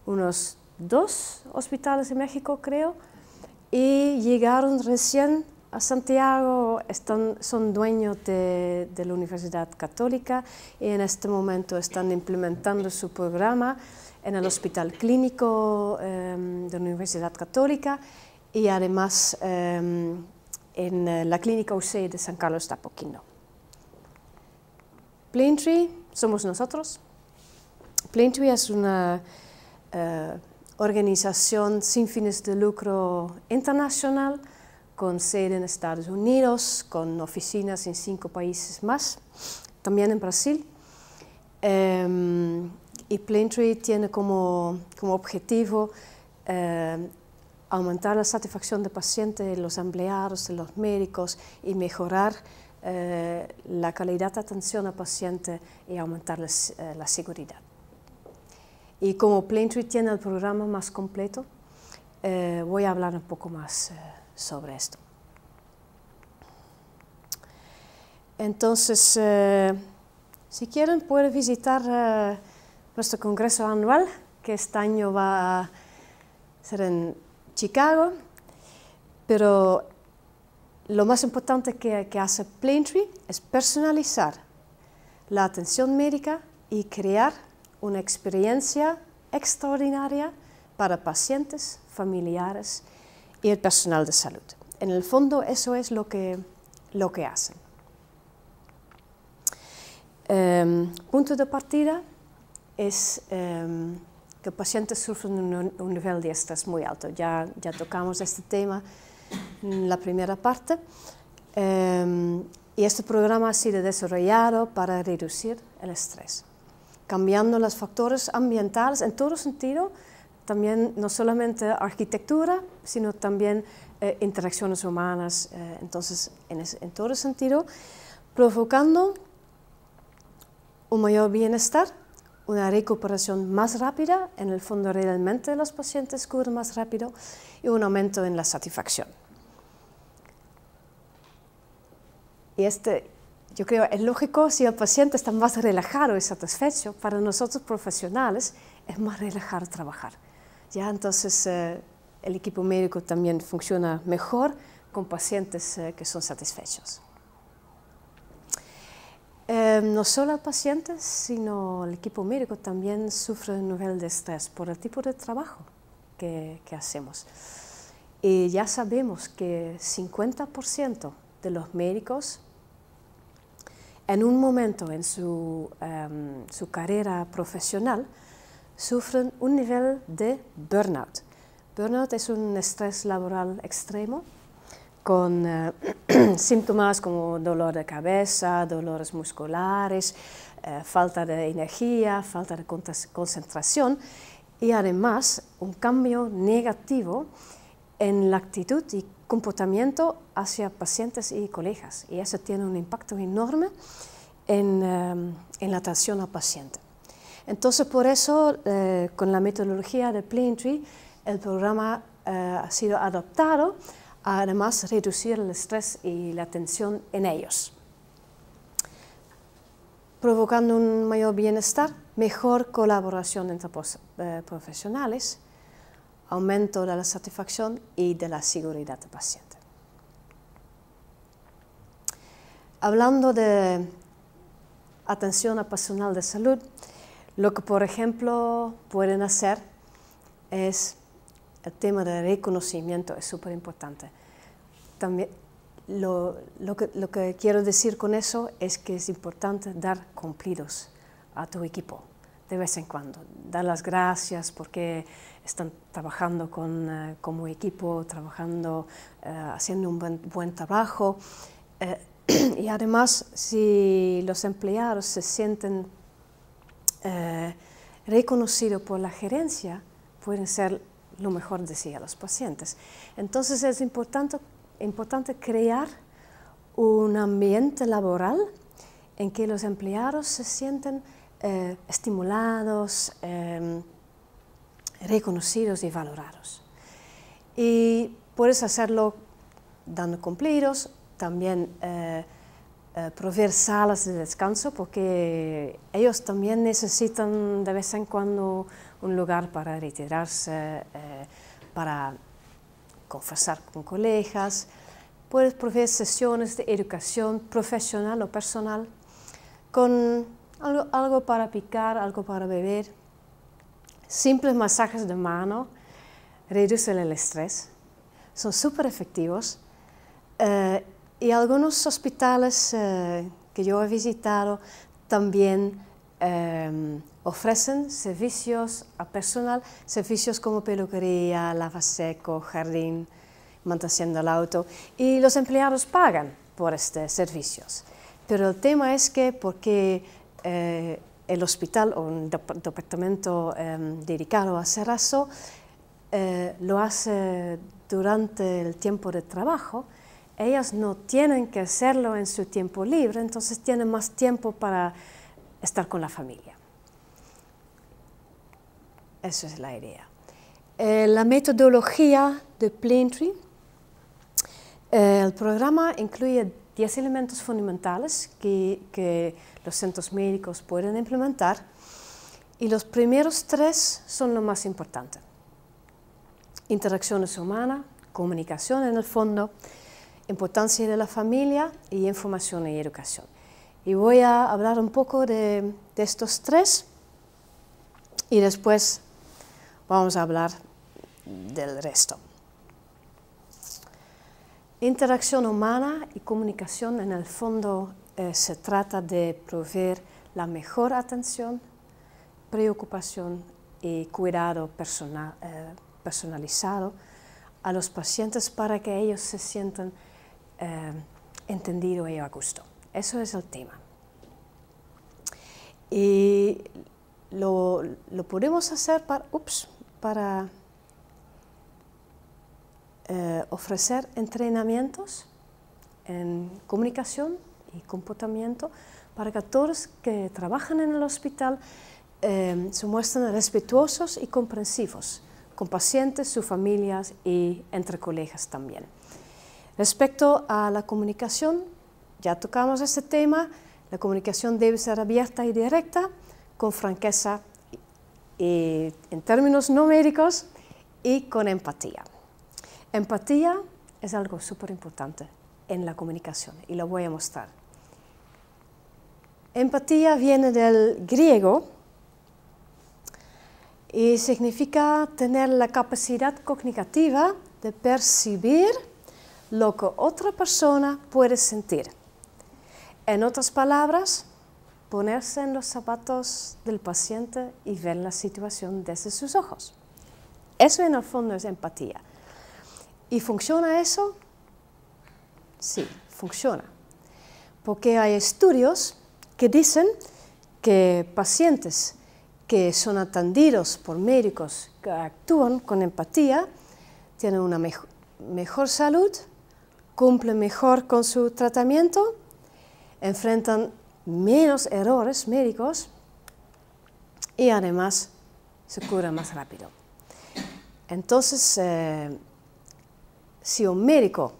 unos 2 hospitales en México, creo, y llegaron recién a Santiago, son dueños de la Universidad Católica y en este momento están implementando su programa en el Hospital Clínico de la Universidad Católica y además en la Clínica UC de San Carlos de Apoquindo. Planetree somos nosotros. Planetree es una organización sin fines de lucro internacional con sede en Estados Unidos, con oficinas en 5 países más, también en Brasil. Y Planetree tiene como objetivo aumentar la satisfacción del paciente, de los empleados, de los médicos y mejorar la calidad de atención al paciente y aumentar la seguridad. Y como Planetree tiene el programa más completo, voy a hablar un poco más sobre esto. Entonces, si quieren, pueden visitar nuestro congreso anual, que este año va a ser en Chicago, pero lo más importante que hace Planetree es personalizar la atención médica y crear una experiencia extraordinaria para pacientes, familiares y el personal de salud. En el fondo, eso es lo que hacen. Punto de partida es que pacientes sufren un nivel de estrés muy alto. Ya tocamos este tema en la primera parte. Y este programa ha sido desarrollado para reducir el estrés, cambiando los factores ambientales en todo sentido, también no solamente arquitectura, sino también interacciones humanas, entonces en todo sentido, provocando un mayor bienestar, una recuperación más rápida, en el fondo realmente los pacientes curan más rápido y un aumento en la satisfacción. Y yo creo, es lógico, si el paciente está más relajado y satisfecho, para nosotros profesionales es más relajado trabajar. ¿Ya? Entonces, el equipo médico también funciona mejor con pacientes que son satisfechos. No solo el paciente, sino el equipo médico también sufre un nivel de estrés por el tipo de trabajo que hacemos. Y ya sabemos que 50% de los médicos en un momento en su carrera profesional sufren un nivel de burnout. Burnout es un estrés laboral extremo con síntomas como dolor de cabeza, dolores musculares, falta de energía, falta de concentración y además un cambio negativo en la actitud y comportamiento hacia pacientes y colegas. Y eso tiene un impacto enorme en la atención al paciente. Entonces, por eso, con la metodología de Planetree, el programa ha sido adaptado a además reducir el estrés y la tensión en ellos, provocando un mayor bienestar, mejor colaboración entre profesionales, aumento de la satisfacción y de la seguridad del paciente. Hablando de atención al personal de salud, lo que, por ejemplo, pueden hacer es el tema de reconocimiento, es súper importante. También lo que quiero decir con eso es que es importante dar cumplidos a tu equipo de vez en cuando. Dar las gracias porque están trabajando como equipo, haciendo un buen trabajo. Y además, si los empleados se sienten reconocidos por la gerencia, pueden ser lo mejor de sí a los pacientes. Entonces es importante crear un ambiente laboral en que los empleados se sienten estimulados, reconocidos y valorados. Y puedes hacerlo dando cumplidos, también proveer salas de descanso, porque ellos también necesitan de vez en cuando un lugar para retirarse, para conversar con colegas. Puedes proveer sesiones de educación profesional o personal con algo para picar, algo para beber. Simples masajes de mano reducen el estrés, son súper efectivos. Y algunos hospitales que yo he visitado también ofrecen servicios a personal, servicios como peluquería, lavaseco, jardín, mantención del auto, y los empleados pagan por estos servicios. Pero el tema es que porque el hospital o un departamento dedicado a hacer eso lo hace durante el tiempo de trabajo, ellas no tienen que hacerlo en su tiempo libre, entonces tienen más tiempo para estar con la familia. Esa es la idea. La metodología de Planetree. El programa incluye 10 elementos fundamentales que los centros médicos pueden implementar, y los primeros 3 son lo más importante. Interacciones humanas, comunicación en el fondo, importancia de la familia y información y educación. Y voy a hablar un poco de estos 3 y después vamos a hablar del resto. Interacción humana y comunicación, en el fondo se trata de proveer la mejor atención, preocupación y cuidado personalizado a los pacientes para que ellos se sientan entendidos y a gusto. Eso es el tema. Y lo podemos hacer para ofrecer entrenamientos en comunicación y comportamiento para que todos que trabajan en el hospital se muestren respetuosos y comprensivos con pacientes, sus familias y entre colegas también. Respecto a la comunicación, ya tocamos este tema. La comunicación debe ser abierta y directa, con franqueza y, en términos no médicos, y con empatía. Empatía es algo súper importante en la comunicación y lo voy a mostrar. Empatía viene del griego y significa tener la capacidad cognitiva de percibir lo que otra persona puede sentir. En otras palabras, ponerse en los zapatos del paciente y ver la situación desde sus ojos. Eso en el fondo es empatía. ¿Y funciona eso? Sí, funciona. Porque hay estudios que dicen que pacientes que son atendidos por médicos que actúan con empatía tienen una mejor salud, cumplen mejor con su tratamiento, enfrentan menos errores médicos y además se curan más rápido. Entonces, si un médico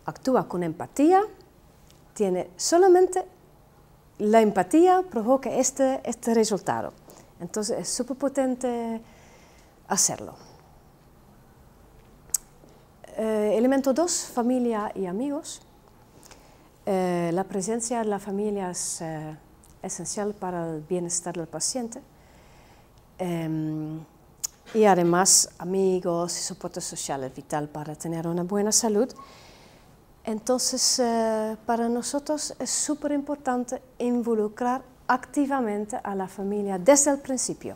actúa con empatía, solamente la empatía provoca este resultado. Entonces es súper potente hacerlo. Elemento 2, familia y amigos. La presencia de la familia es esencial para el bienestar del paciente. Y además, amigos y soporte social es vital para tener una buena salud. Entonces, para nosotros es súper importante involucrar activamente a la familia desde el principio.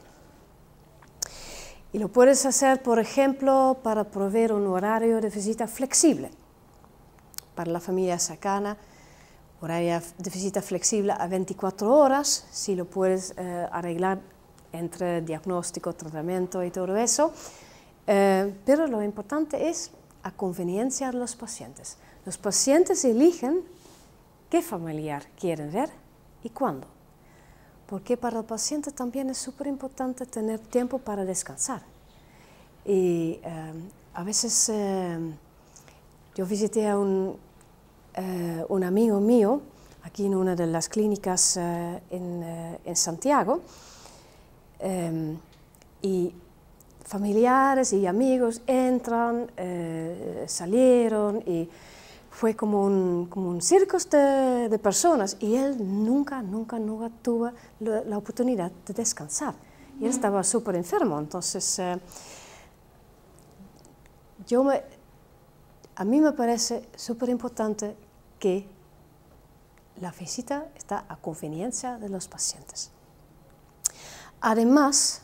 Y lo puedes hacer, por ejemplo, para proveer un horario de visita flexible. Para la familia cercana, horario de visita flexible a 24 horas, si lo puedes arreglar entre diagnóstico, tratamiento y todo eso. Pero lo importante es a conveniencia de los pacientes. Los pacientes eligen qué familiar quieren ver y cuándo. Porque para el paciente también es súper importante tener tiempo para descansar. Y a veces yo visité a un amigo mío aquí en una de las clínicas en Santiago, y familiares y amigos entran, salieron y fue como un circo de personas y él nunca tuvo la oportunidad de descansar. Y él estaba súper enfermo, entonces a mí me parece súper importante que la visita está a conveniencia de los pacientes. Además,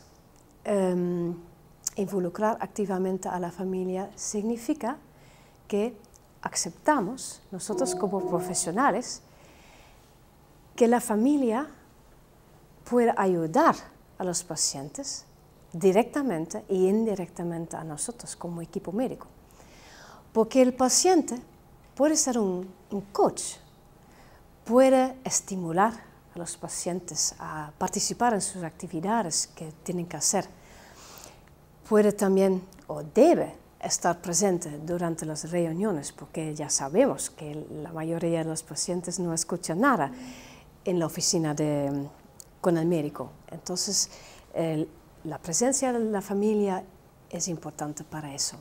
involucrar activamente a la familia significa que aceptamos, nosotros como profesionales, que la familia puede ayudar a los pacientes directamente e indirectamente a nosotros como equipo médico. Porque el paciente puede ser un coach, puede estimular a los pacientes a participar en sus actividades que tienen que hacer. puede también o debe estar presente durante las reuniones, porque ya sabemos que la mayoría de los pacientes no escuchan nada en la oficina con el médico. Entonces, la presencia de la familia es importante para eso.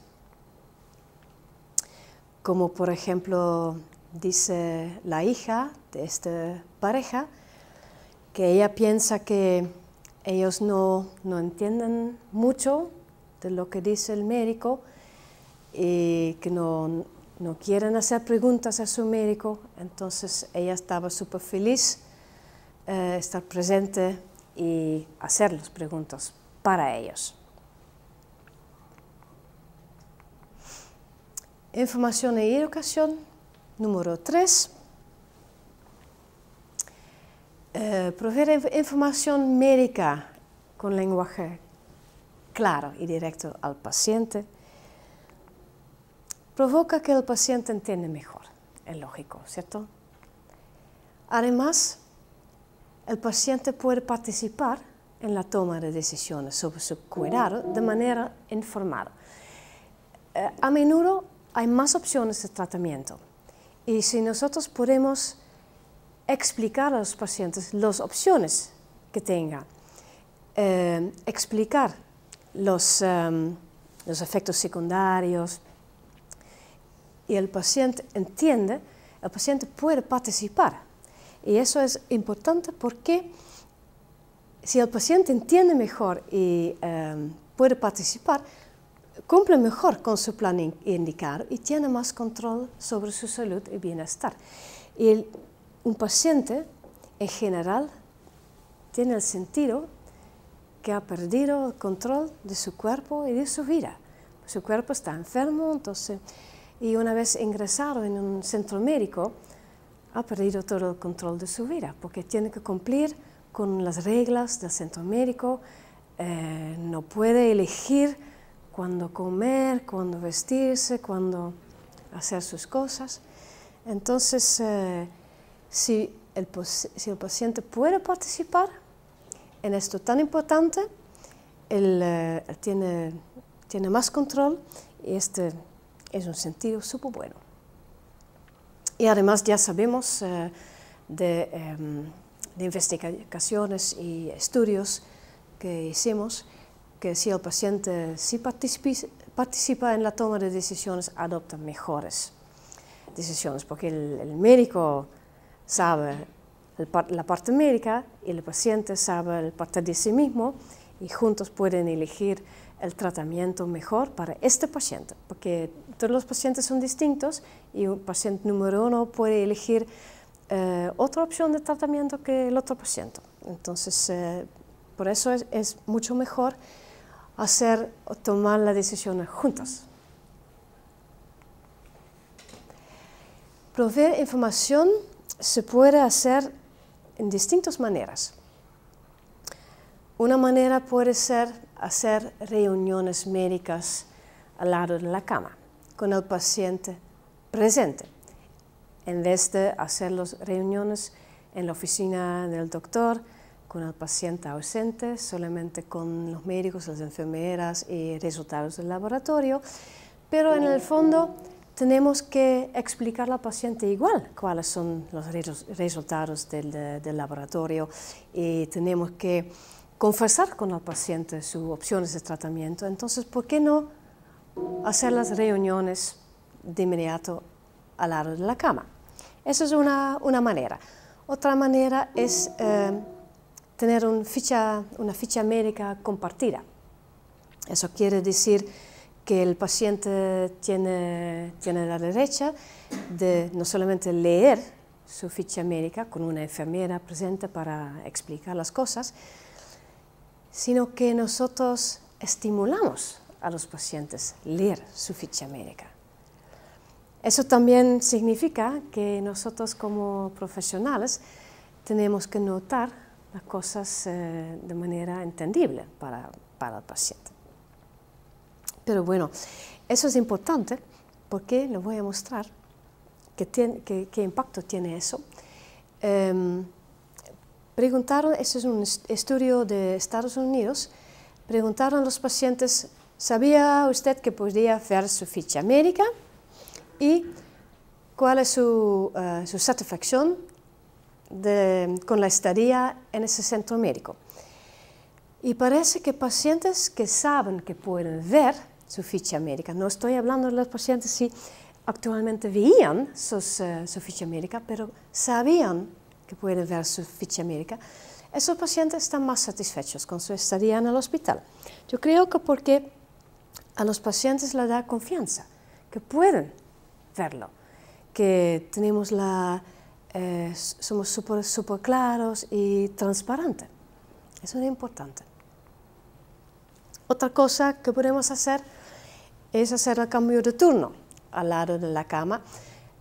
Como por ejemplo, dice la hija de esta pareja, que ella piensa que ellos no entienden mucho de lo que dice el médico y que no quieren hacer preguntas a su médico. Entonces ella estaba súper feliz estar presente y hacer las preguntas para ellos. Información y educación, número 3. Proveer información médica con lenguaje claro y directo al paciente provoca que el paciente entienda mejor, es lógico, ¿cierto? Además, el paciente puede participar en la toma de decisiones sobre su cuidado de manera informada. A menudo hay más opciones de tratamiento y si nosotros podemos explicar a los pacientes las opciones que tengan, explicar los efectos secundarios, y el paciente entiende, el paciente puede participar. Y eso es importante porque si el paciente entiende mejor y puede participar, cumple mejor con su plan indicado y tiene más control sobre su salud y bienestar. Y un paciente, en general, tiene el sentido que ha perdido el control de su cuerpo y de su vida. Su cuerpo está enfermo, entonces, y una vez ingresado en un centro médico, ha perdido todo el control de su vida, porque tiene que cumplir con las reglas del centro médico, no puede elegir cuándo comer, cuándo vestirse, cuándo hacer sus cosas. Entonces, si el paciente puede participar en esto tan importante, él tiene más control y este es un sentido súper bueno. Y además ya sabemos de investigaciones y estudios que hicimos que si el paciente sí participa en la toma de decisiones, adopta mejores decisiones, porque el médico sabe la parte médica y el paciente sabe la parte de sí mismo y juntos pueden elegir el tratamiento mejor para este paciente, porque todos los pacientes son distintos y un paciente número 1 puede elegir otra opción de tratamiento que el otro paciente. Entonces, por eso es mucho mejor hacer o tomar la decisión juntos. Proveer información se puede hacer en distintas maneras. Una manera puede ser hacer reuniones médicas al lado de la cama, con el paciente presente, en vez de hacer las reuniones en la oficina del doctor, con el paciente ausente, solamente con los médicos, las enfermeras y resultados del laboratorio, pero en el fondo tenemos que explicarle al paciente igual cuáles son los resultados del laboratorio y tenemos que conversar con el paciente sus opciones de tratamiento. Entonces, ¿por qué no hacer las reuniones de inmediato al lado de la cama? Esa es una manera. Otra manera es tener una ficha médica compartida. Eso quiere decir que el paciente tiene la derecha de no solamente leer su ficha médica con una enfermera presente para explicar las cosas, sino que nosotros estimulamos a los pacientes a leer su ficha médica. Eso también significa que nosotros como profesionales tenemos que notar las cosas de manera entendible para el paciente. Pero bueno, eso es importante porque les voy a mostrar qué impacto tiene eso. Preguntaron, este es un estudio de Estados Unidos, preguntaron a los pacientes ¿Sabía usted que podía ver su ficha médica? ¿Y cuál es su satisfacción con la estadía en ese centro médico? Y parece que pacientes que saben que pueden ver su ficha médica, no estoy hablando de los pacientes si actualmente veían su ficha médica, pero sabían que pueden ver su ficha médica, esos pacientes están más satisfechos con su estadía en el hospital. Yo creo que porque a los pacientes les da confianza, que pueden verlo, que tenemos somos súper claros y transparentes. Eso es importante. Otra cosa que podemos hacer es hacer el cambio de turno al lado de la cama.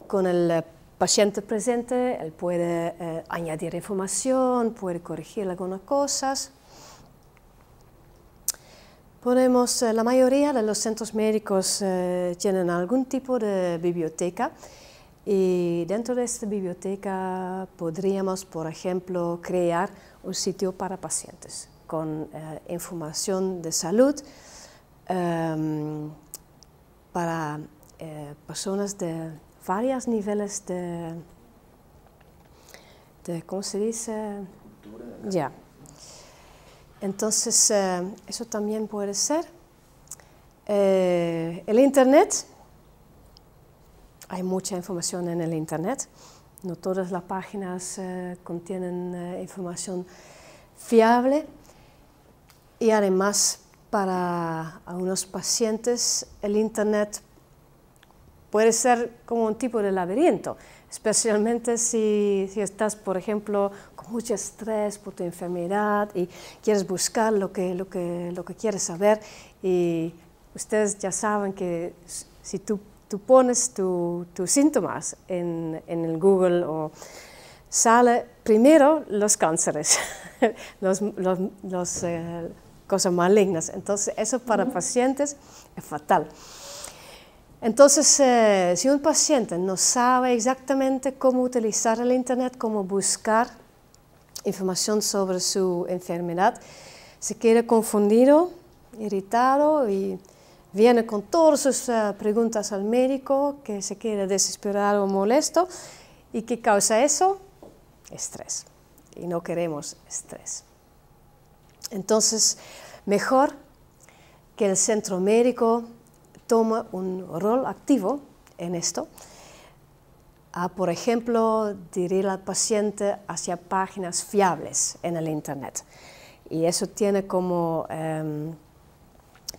Con el paciente presente, él puede añadir información, puede corregir algunas cosas. La mayoría de los centros médicos tienen algún tipo de biblioteca y dentro de esta biblioteca podríamos, por ejemplo, crear un sitio para pacientes con información de salud para personas de varios niveles ¿cómo se dice? Cultura. Ya. Entonces, eso también puede ser. El Internet, hay mucha información en el Internet. No todas las páginas contienen información fiable. Y además, para algunos pacientes, el Internet puede ser como un tipo de laberinto, especialmente si estás, por ejemplo, con mucho estrés por tu enfermedad y quieres buscar lo que quieres saber. Y ustedes ya saben que si tú pones tus síntomas en el Google, sale primero los cánceres, las cosas malignas. Entonces, eso para pacientes es fatal. Entonces, si un paciente no sabe exactamente cómo utilizar el Internet, cómo buscar información sobre su enfermedad, se queda confundido, irritado y viene con todas sus preguntas al médico, que se queda desesperado o molesto. ¿Y qué causa eso? Estrés. Y no queremos estrés. Entonces, mejor que el centro médico toma un rol activo en esto, por ejemplo, dirigir al paciente hacia páginas fiables en el Internet. Y eso tiene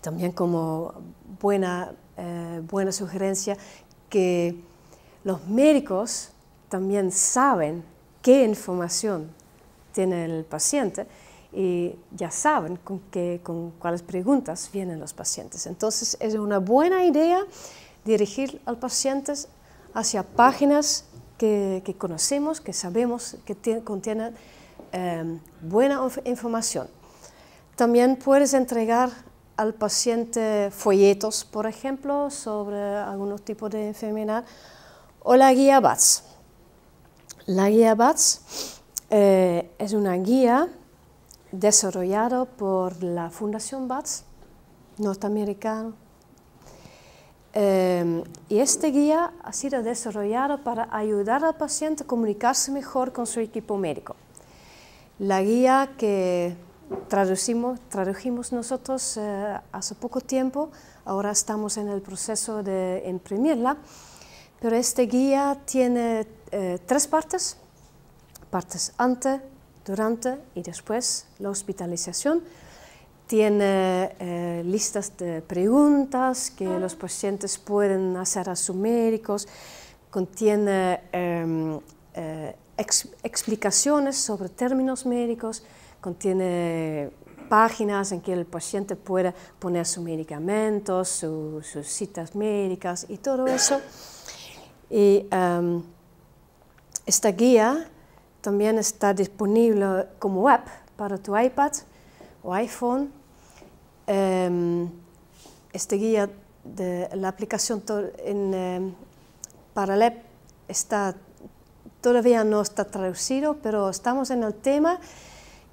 también como buena sugerencia que los médicos también saben qué información tiene el paciente y ya saben con cuáles preguntas vienen los pacientes. Entonces, es una buena idea dirigir al paciente hacia páginas que conocemos, que sabemos que contienen buena información. También puedes entregar al paciente folletos, por ejemplo, sobre algún tipo de enfermedad, o la guía BATS. La guía BATS es una guía desarrollado por la Fundación BATS norteamericana. Y esta guía ha sido desarrollada para ayudar al paciente a comunicarse mejor con su equipo médico. La guía que tradujimos nosotros hace poco tiempo, ahora estamos en el proceso de imprimirla, pero esta guía tiene 3 partes: antes, durante y después la hospitalización. Tiene listas de preguntas que los pacientes pueden hacer a sus médicos, contiene explicaciones sobre términos médicos, contiene páginas en que el paciente puede poner sus medicamentos, sus citas médicas y todo eso. Y esta guía también está disponible como app para tu iPad o iPhone. Esta guía de la aplicación para la app todavía no está traducido, pero estamos en el tema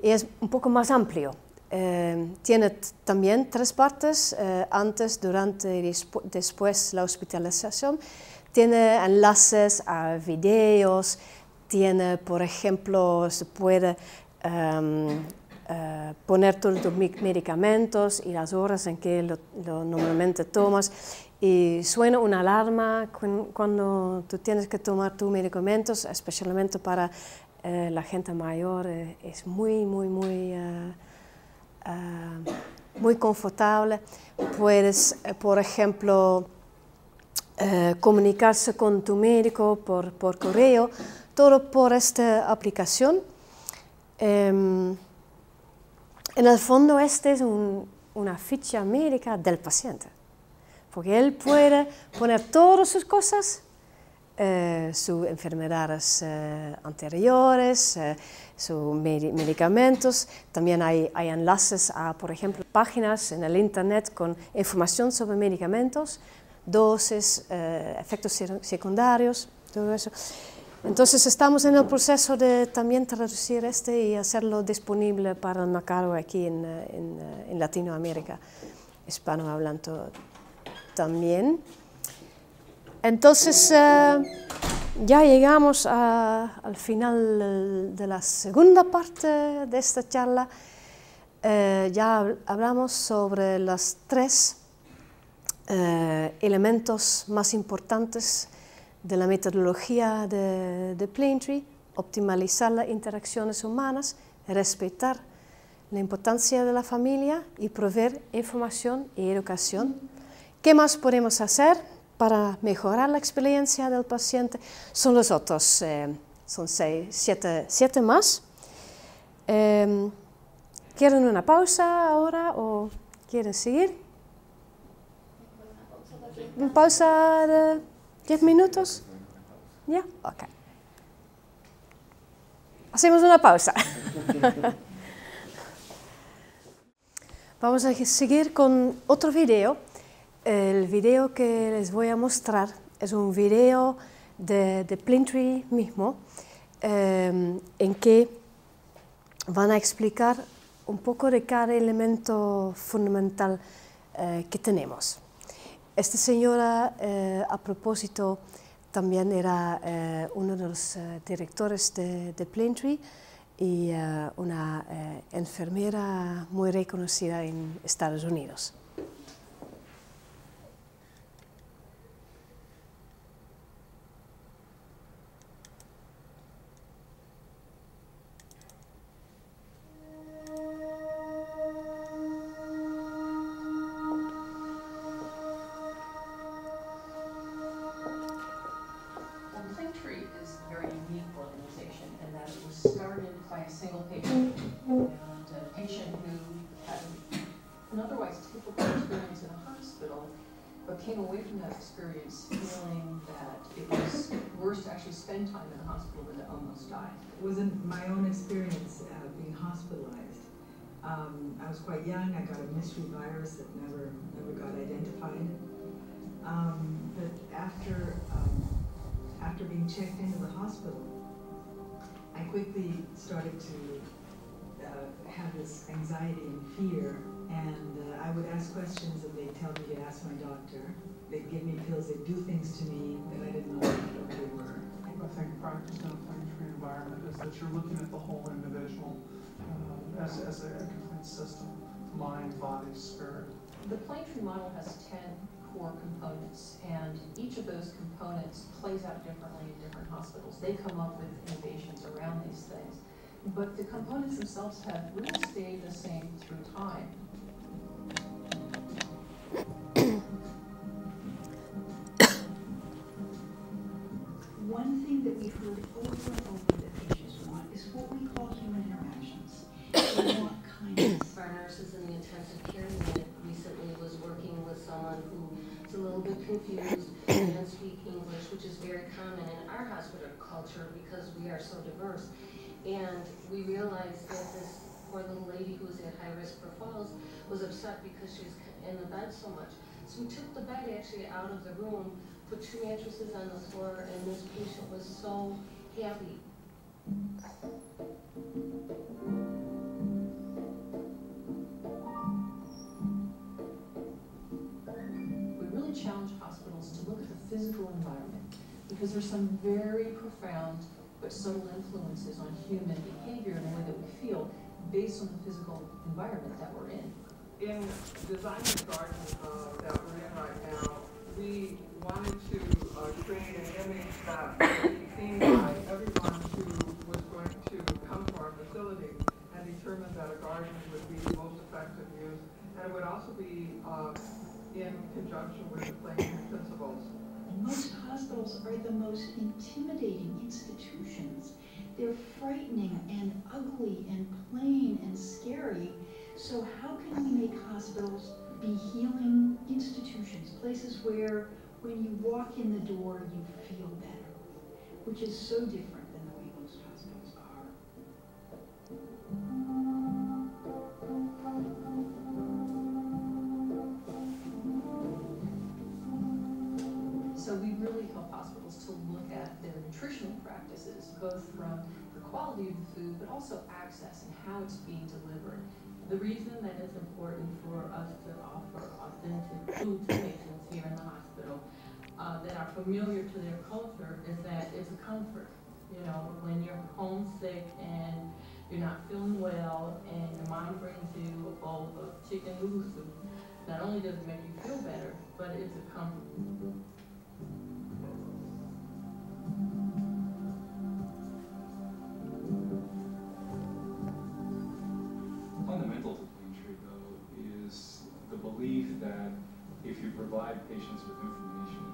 y es un poco más amplio. tiene también 3 partes, antes, durante y después la hospitalización. Tiene enlaces a videos, tiene, por ejemplo, se puede poner todos tus medicamentos y las horas en que lo normalmente tomas. Y suena una alarma cuando tú tienes que tomar tus medicamentos, especialmente para la gente mayor. Es muy confortable. Puedes, por ejemplo, comunicarse con tu médico por correo, todo por esta aplicación. En el fondo, este es una ficha médica del paciente, porque él puede poner todas sus cosas, sus enfermedades anteriores, sus medicamentos. También hay enlaces a, por ejemplo, páginas en el internet con información sobre medicamentos, dosis, efectos secundarios, todo eso. Entonces estamos en el proceso de también traducir y hacerlo disponible para el mercado aquí en Latinoamérica, hispanohablante también. Entonces ya llegamos al final de la segunda parte de esta charla. Ya hablamos sobre los 3 elementos más importantes de la metodología de Planetree: optimizar las interacciones humanas, respetar la importancia de la familia y proveer información y educación. ¿Qué más podemos hacer para mejorar la experiencia del paciente? Son los otros, son 7 más. ¿Quieren una pausa ahora o quieren seguir? ¿Una pausa de 10 minutos? ¿Ya? Ok. Hacemos una pausa. Vamos a seguir con otro video. El video que les voy a mostrar es un video de Planetree mismo, en que van a explicar un poco de cada elemento fundamental que tenemos. Esta señora, a propósito, también era uno de los directores de Planetree y una enfermera muy reconocida en Estados Unidos. Came away from that experience feeling that it was worse to actually spend time in the hospital than to almost die. It wasn't my own experience being hospitalized. I was quite young. I got a mystery virus that never got identified. But after being checked into the hospital, I quickly started to have this anxiety and fear. And I would ask questions and they'd tell me to ask my doctor. They'd give me pills, they'd do things to me that I didn't know what they were. I think practice in a Planetree environment is that you're looking at the whole individual as a complete system: mind, body, spirit. The Planetree model has 10 core components, and each of those components plays out differently in different hospitals. They come up with innovations around these things, but the components themselves have really stayed the same through time. One thing that we've heard over and over that patients want is what we call human interactions. They want kindness. Our nurses in the intensive care unit recently was working with someone who is a little bit confused and doesn't speak English, which is very common in our hospital culture because we are so diverse. And we realized that this poor little lady who was at high risk for falls was upset because she was in the bed so much. So we took the bed actually out of the room, put 2 mattresses on the floor, and this patient was so happy. physical environment, because there's some very profound but subtle influences on human behavior and the way that we feel based on the physical environment that we're in. In designing the garden that we're in right now, we wanted to create an image that would be seen by everyone who was going to come to our facility and determine that a garden would be the most effective use. And it would also be in conjunction with the Plain Tree Principles. Most hospitals are the most intimidating institutions. They're frightening and ugly and plain and scary. So how can we make hospitals be healing institutions, places where when you walk in the door you feel better, which is so different than the way most hospitals are. So we really help hospitals to look at their nutritional practices, both from the quality of the food, but also access and how it's being delivered. The reason that it's important for us to offer authentic food to patients here in the hospital that are familiar to their culture is that it's a comfort. You know, when you're homesick and you're not feeling well and your mom brings you a bowl of chicken noodle soup, not only does it make you feel better, but it's a comfort. Fundamental to Plain Tree, though, is the belief that if you provide patients with information,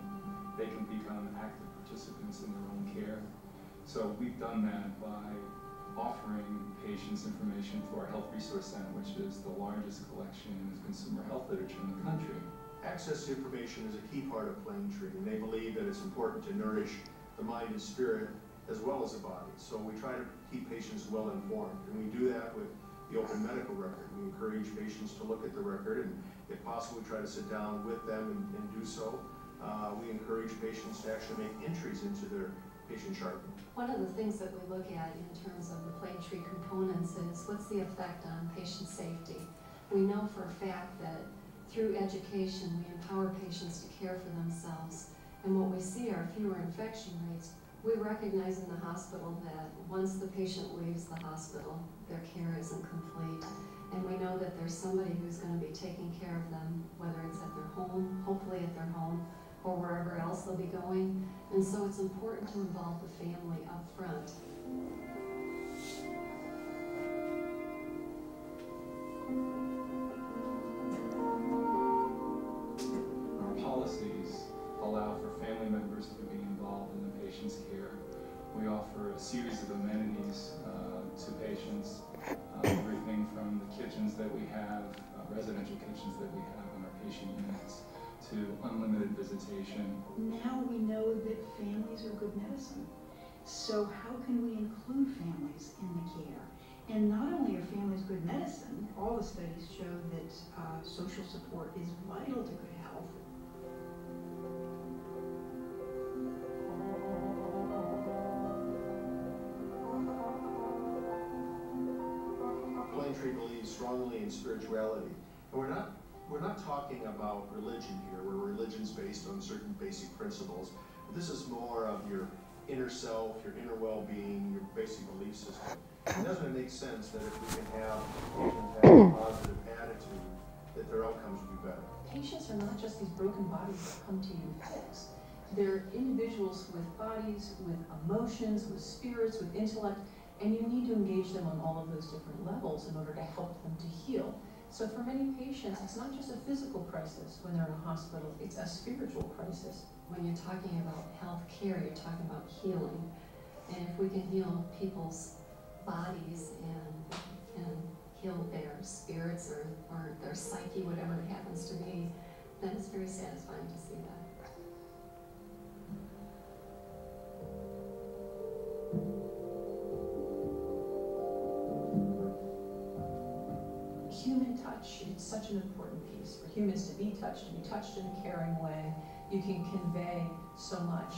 they can become active participants in their own care. So we've done that by offering patients information through our Health Resource Center, which is the largest collection of consumer health literature in the country. Access to information is a key part of Plain Tree, and they believe that it's important to nourish the mind and spirit as well as the body. So we try to keep patients well informed, and we do that with the open medical record. We encourage patients to look at the record, and if possible, we try to sit down with them and do so. We encourage patients to actually make entries into their patient chart. One of the things that we look at in terms of the Plain Tree components is what's the effect on patient safety. We know for a fact that through education, we empower patients to care for themselves, and what we see are fewer infection rates. We recognize in the hospital that once the patient leaves the hospital, their care isn't complete. And we know that there's somebody who's going to be taking care of them, whether it's at their home, hopefully at their home, or wherever else they'll be going. And so it's important to involve the family up front. Our policies allow for family members to be involved in the patient's care. We offer a series of amenities to patients, everything from the kitchens that we have, residential kitchens that we have in our patient units, to unlimited visitation. Now we know that families are good medicine. So how can we include families in the care? And not only are families good medicine, all the studies show that social support is vital to good health. Plain Tree believes strongly in spirituality, and we're not talking about religion here, where religion's based on certain basic principles. This is more of your inner self, your inner well-being, your basic belief system. Doesn't it make sense that if we can have patients have a positive attitude, that their outcomes will be better? Patients are not just these broken bodies that come to you fixed. They're individuals with bodies, with emotions, with spirits, with intellect, and you need to engage them on all of those different levels in order to help them to heal. So for many patients, it's not just a physical crisis when they're in a hospital, it's a spiritual crisis. When you're talking about health care, you're talking about healing. And if we can heal people's bodies and heal their spirits or their psyche, whatever it happens to be, then it's very satisfying to see that. Human touch, it's such an important piece. For humans to be touched in a caring way, you can convey so much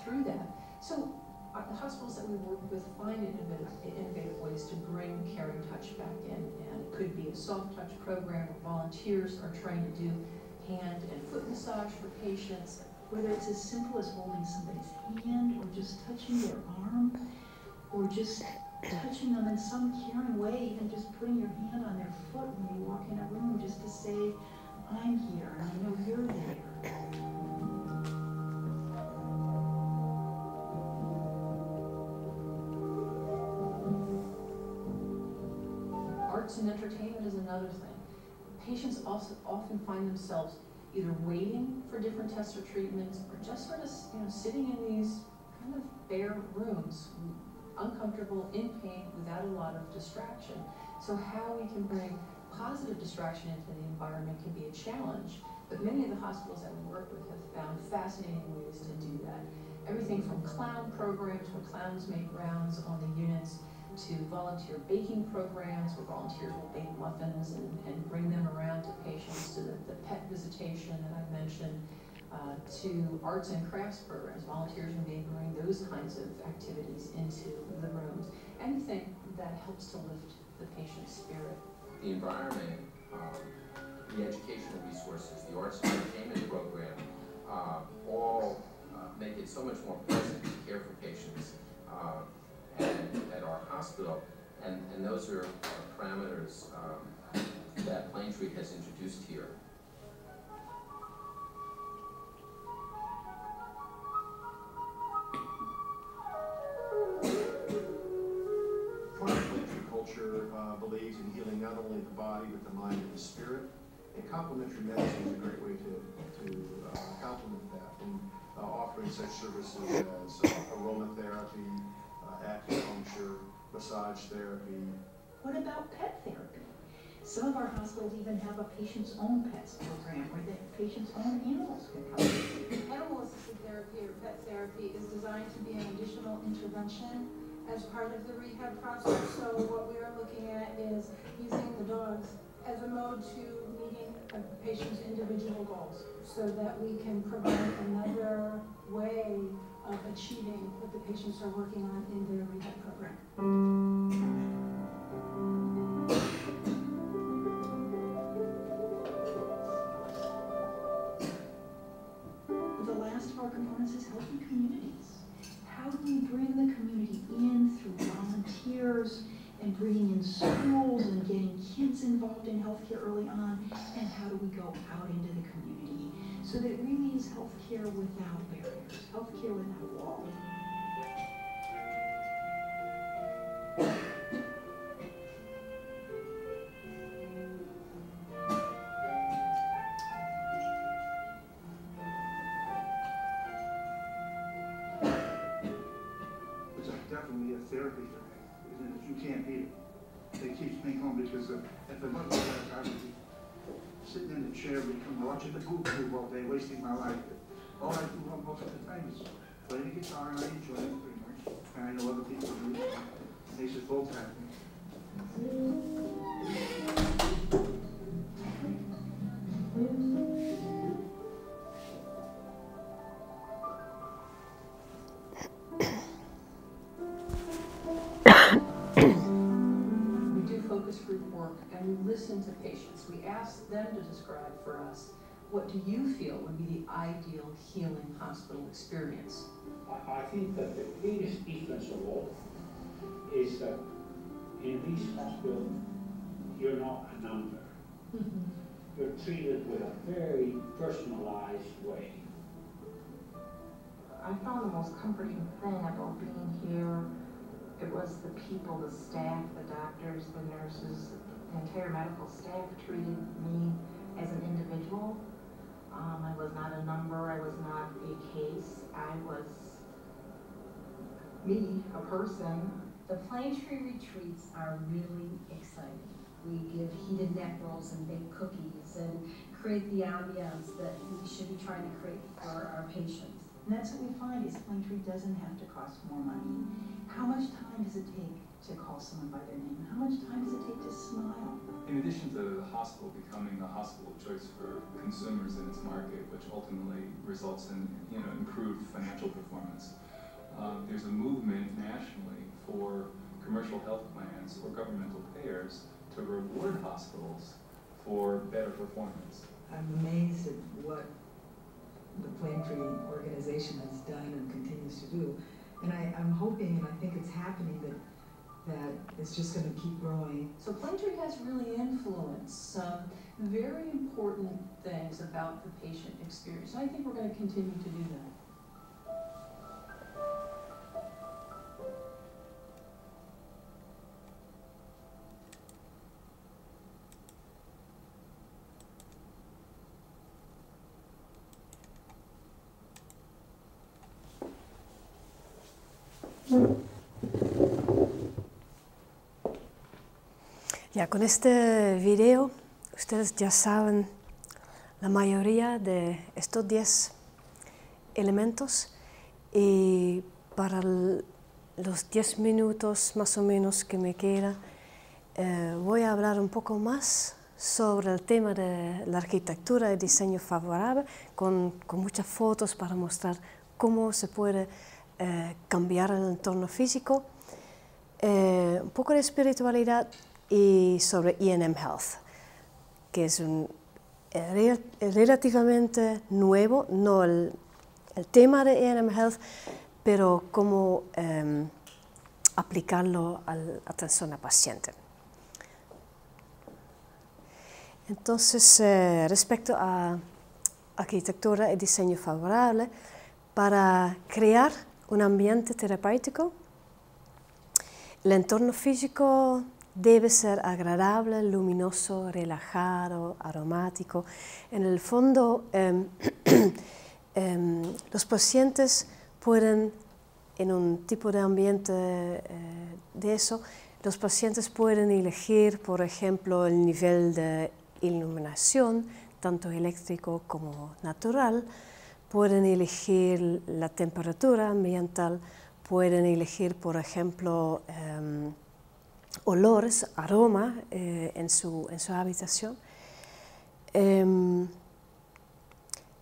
through that. So the hospitals that we work with find innovative ways to bring caring touch back in, and it could be a soft touch program where volunteers are trying to do hand and foot massage for patients, whether it's as simple as holding somebody's hand, or just touching their arm, or just touching them in some caring way, even just putting your hand on their foot when you walk in a room, just to say, I'm here, and I know you're there. Arts and entertainment is another thing. Patients also often find themselves either waiting for different tests or treatments, or just sort of, sitting in these kind of bare rooms, uncomfortable, in pain, without a lot of distraction. So how we can bring positive distraction into the environment can be a challenge, but many of the hospitals that we work with have found fascinating ways to do that. Everything from clown programs where clowns make rounds on the units, to volunteer baking programs where volunteers will bake muffins and bring them around to patients, to the pet visitation that I mentioned, to arts and crafts programs. Volunteers may bring those kinds of activities into the rooms. Anything that helps to lift the patient's spirit. The environment, the educational resources, the arts and entertainment program, all make it so much more pleasant to care for patients at our hospital, and those are parameters that Plaintree has introduced here. Plaintree culture believes in healing not only the body but the mind and the spirit, and complementary medicine is a great way to complement that, and offering such services as aromatherapy, acupuncture, massage therapy. What about pet therapy? Some of our hospitals even have a patient's own pets program where the patient's own animals can come. Animal-assisted therapy or pet therapy is designed to be an additional intervention as part of the rehab process. So what we are looking at is using the dogs as a mode to meeting a patient's individual goals, so that we can provide another way of achieving what the patients are working on in their rehab program. The last of our components is healthy communities. How do we bring the community in through volunteers and bringing in schools and getting kids involved in healthcare early on? And how do we go out into the community so that it really is healthcare without barriers, healthcare without walls? It's definitely a therapy for me. You can't beat it. It keeps me home because if it wasn't that, I would be sitting in the chair watching the poop all day, wasting my life. All I do most of the time is play the guitar, and I enjoy it pretty much. And I know other people do. It makes us both happy. Focus group work, and we listen to patients. We ask them to describe for us, what do you feel would be the ideal healing hospital experience? I think that the biggest difference of all is that in this hospital, you're not a number. You're treated with a very personalized way. I found the most comforting thing about being here, it was the people, the staff, the doctors, the nurses, the entire medical staff treated me as an individual. I was not a number, I was not a case, I was me, a person. The Plaintree retreats are really exciting. We give heated neck rolls and baked cookies and create the ambiance that we should be trying to create for our patients. And that's what we find is Plaintree doesn't have to cost more money. How much time does it take to call someone by their name? How much time does it take to smile? In addition to the hospital becoming a hospital of choice for consumers in its market, which ultimately results in improved financial performance, there's a movement nationally for commercial health plans or governmental payers to reward hospitals for better performance. I'm amazed at what the Plaintree organization has done and continues to do. And I'm hoping, and I think it's happening, that it's just going to keep growing. So Plaintree has really influenced some very important things about the patient experience. And I think we're going to continue to do that. Ya, con este video ustedes ya saben la mayoría de estos 10 elementos y para los 10 minutos más o menos que me queda voy a hablar un poco más sobre el tema de la arquitectura y diseño favorable con muchas fotos para mostrar cómo se puede cambiar el entorno físico, un poco de espiritualidad y sobre E&M Health, que es relativamente nuevo, no el tema de E&M Health, pero cómo aplicarlo a la atención al paciente. Entonces, respecto a arquitectura y diseño favorable, para crear un ambiente terapéutico, el entorno físico debe ser agradable, luminoso, relajado, aromático. En el fondo, los pacientes pueden, en un tipo de ambiente de eso, los pacientes pueden elegir, por ejemplo, el nivel de iluminación, tanto eléctrico como natural, pueden elegir la temperatura ambiental, pueden elegir, por ejemplo, olores, aroma en su habitación.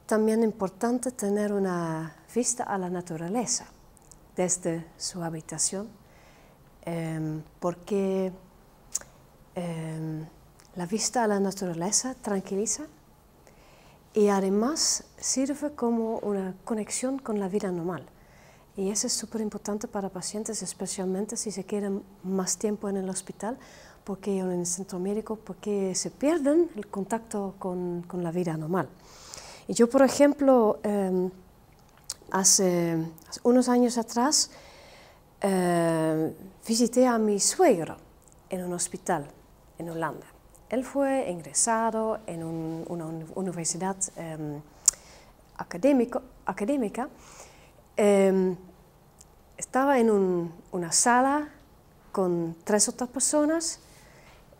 También es importante tener una vista a la naturaleza desde su habitación, porque la vista a la naturaleza tranquiliza y además sirve como una conexión con la vida normal. Y eso es súper importante para pacientes, especialmente si se quedan más tiempo en el hospital porque en el centro médico, porque se pierden el contacto con la vida normal. Y yo, por ejemplo, hace unos años atrás visité a mi suegro en un hospital en Holanda. Él fue ingresado en una universidad académica. Estaba en una sala con 3 otras personas,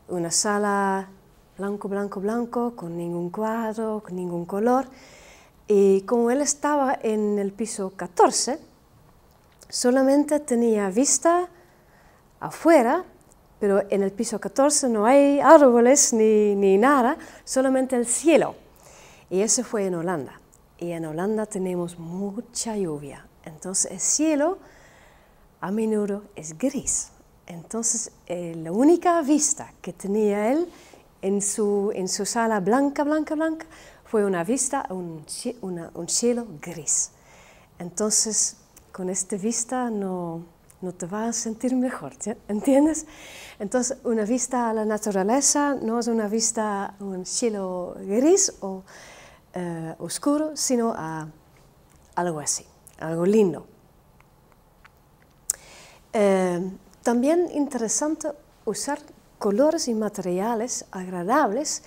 una sala blanco, con ningún cuadro, con ningún color. Y como él estaba en el piso 14, solamente tenía vista afuera, pero en el piso 14 no hay árboles ni nada, solamente el cielo. Y eso fue en Holanda. Y en Holanda tenemos mucha lluvia. Entonces el cielo a menudo es gris. Entonces la única vista que tenía él en su sala blanca, fue una vista a un cielo gris. Entonces con esta vista no te vas a sentir mejor, ¿sí? ¿Entiendes? Entonces una vista a la naturaleza no es una vista a un cielo gris o oscuro, sino a algo así, algo lindo. También interesante usar colores y materiales agradables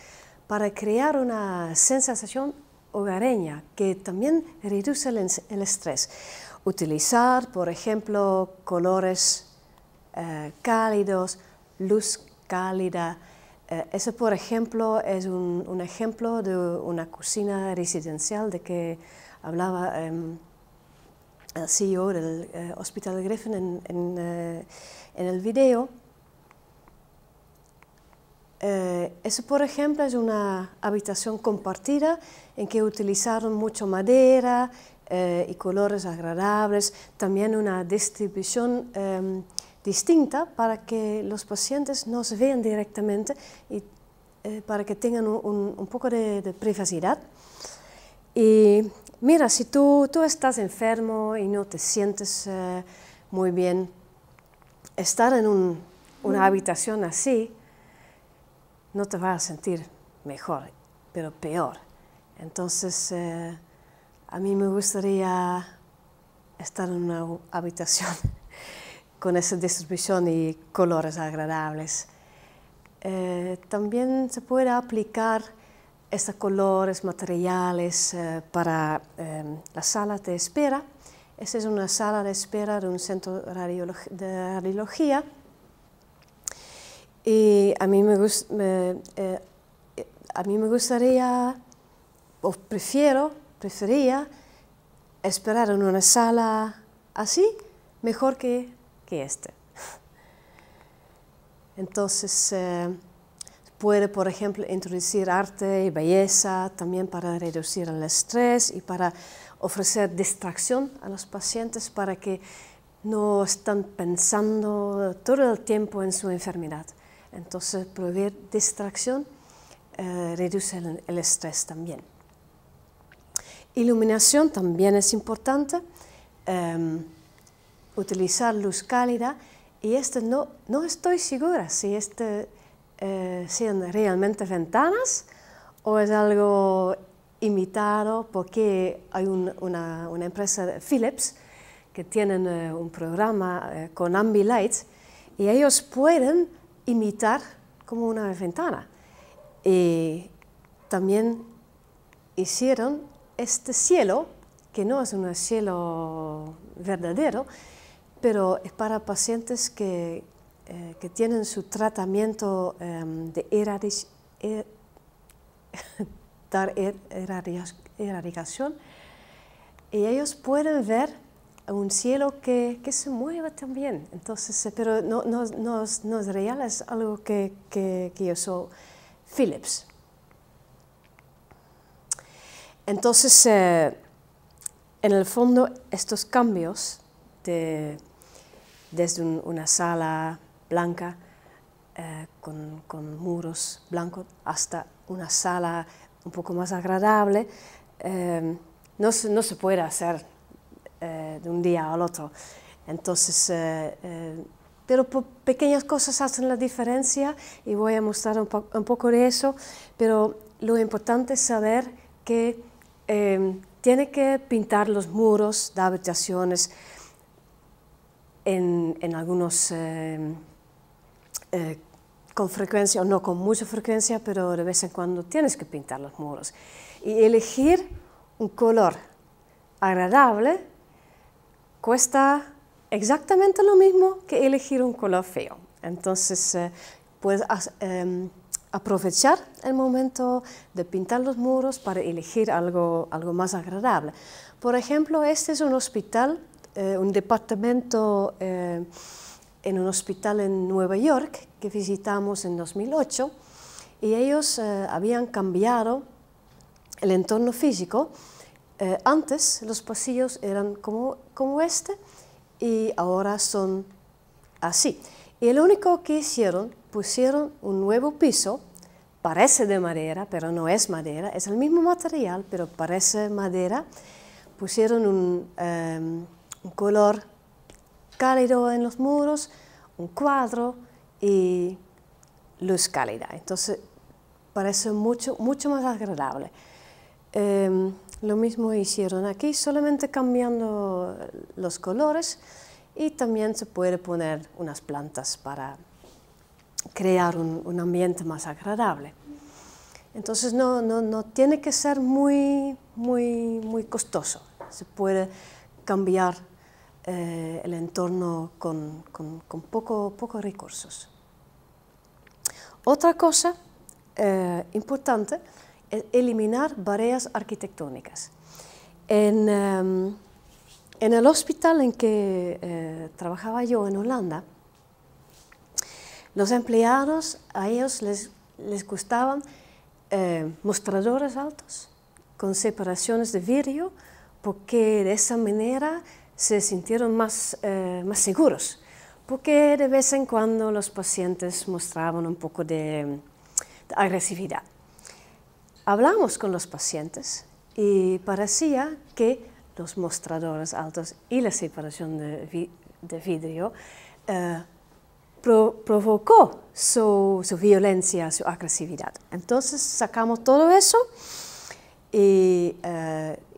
para crear una sensación hogareña que también reduce el estrés. Utilizar, por ejemplo, colores cálidos, luz cálida. Eso, por ejemplo, es un ejemplo de una cocina residencial de que hablaba el CEO del Hospital de Griffin en el video. Eso, por ejemplo, es una habitación compartida en que utilizaron mucho madera y colores agradables, también una distribución distinta para que los pacientes no se vean directamente y para que tengan un poco de privacidad. Y mira, si tú estás enfermo y no te sientes muy bien, estar en una habitación así no te va a sentir mejor, pero peor. Entonces, a mí me gustaría estar en una habitación con esa distribución y colores agradables. También se puede aplicar estos colores materiales para la sala de espera. Esta es una sala de espera de un centro de radiología. Y a mí me gustaría, o prefería esperar en una sala así, mejor que este. Entonces, puede, por ejemplo, introducir arte y belleza también para reducir el estrés y para ofrecer distracción a los pacientes para que no estén pensando todo el tiempo en su enfermedad. Entonces, proveer distracción reduce el estrés también. Iluminación también es importante. Utilizar luz cálida. Y no estoy segura si sean realmente ventanas o es algo imitado, porque hay una empresa, Philips, que tienen un programa con Ambilight y ellos pueden imitar como una ventana. Y también hicieron este cielo, que no es un cielo verdadero, pero es para pacientes que tienen su tratamiento de irradiación y ellos pueden ver un cielo que se mueve también. Entonces, pero no es real, es algo que usó Philips. Entonces, en el fondo, estos cambios desde una sala blanca con muros blancos hasta una sala un poco más agradable, no se puede hacer de un día al otro. Entonces, pero pequeñas cosas hacen la diferencia y voy a mostrar un poco de eso, pero lo importante es saber que tiene que pintar los muros de habitaciones en algunos con frecuencia o no con mucha frecuencia, pero de vez en cuando tienes que pintar los muros. Y elegir un color agradable cuesta exactamente lo mismo que elegir un color feo. Entonces, puedes aprovechar el momento de pintar los muros para elegir algo más agradable. Por ejemplo, este es un hospital, un departamento en un hospital en Nueva York que visitamos en 2008 y ellos habían cambiado el entorno físico. Antes los pasillos eran como este y ahora son así. Y lo único que hicieron, pusieron un nuevo piso, parece de madera, pero no es madera, es el mismo material, pero parece madera. Pusieron un color cálido en los muros, un cuadro y luz cálida. Entonces parece mucho más agradable. Lo mismo hicieron aquí, solamente cambiando los colores, y también se puede poner unas plantas para crear un ambiente más agradable. Entonces no tiene que ser muy costoso, se puede cambiar el entorno con pocos recursos. Otra cosa importante es eliminar barreras arquitectónicas. En el hospital en que trabajaba yo en Holanda, los empleados, a ellos les gustaban mostradores altos con separaciones de vidrio, porque de esa manera se sintieron más seguros, porque de vez en cuando los pacientes mostraban un poco de agresividad. Hablamos con los pacientes y parecía que los mostradores altos y la separación de vidrio provocó su violencia, su agresividad. Entonces sacamos todo eso y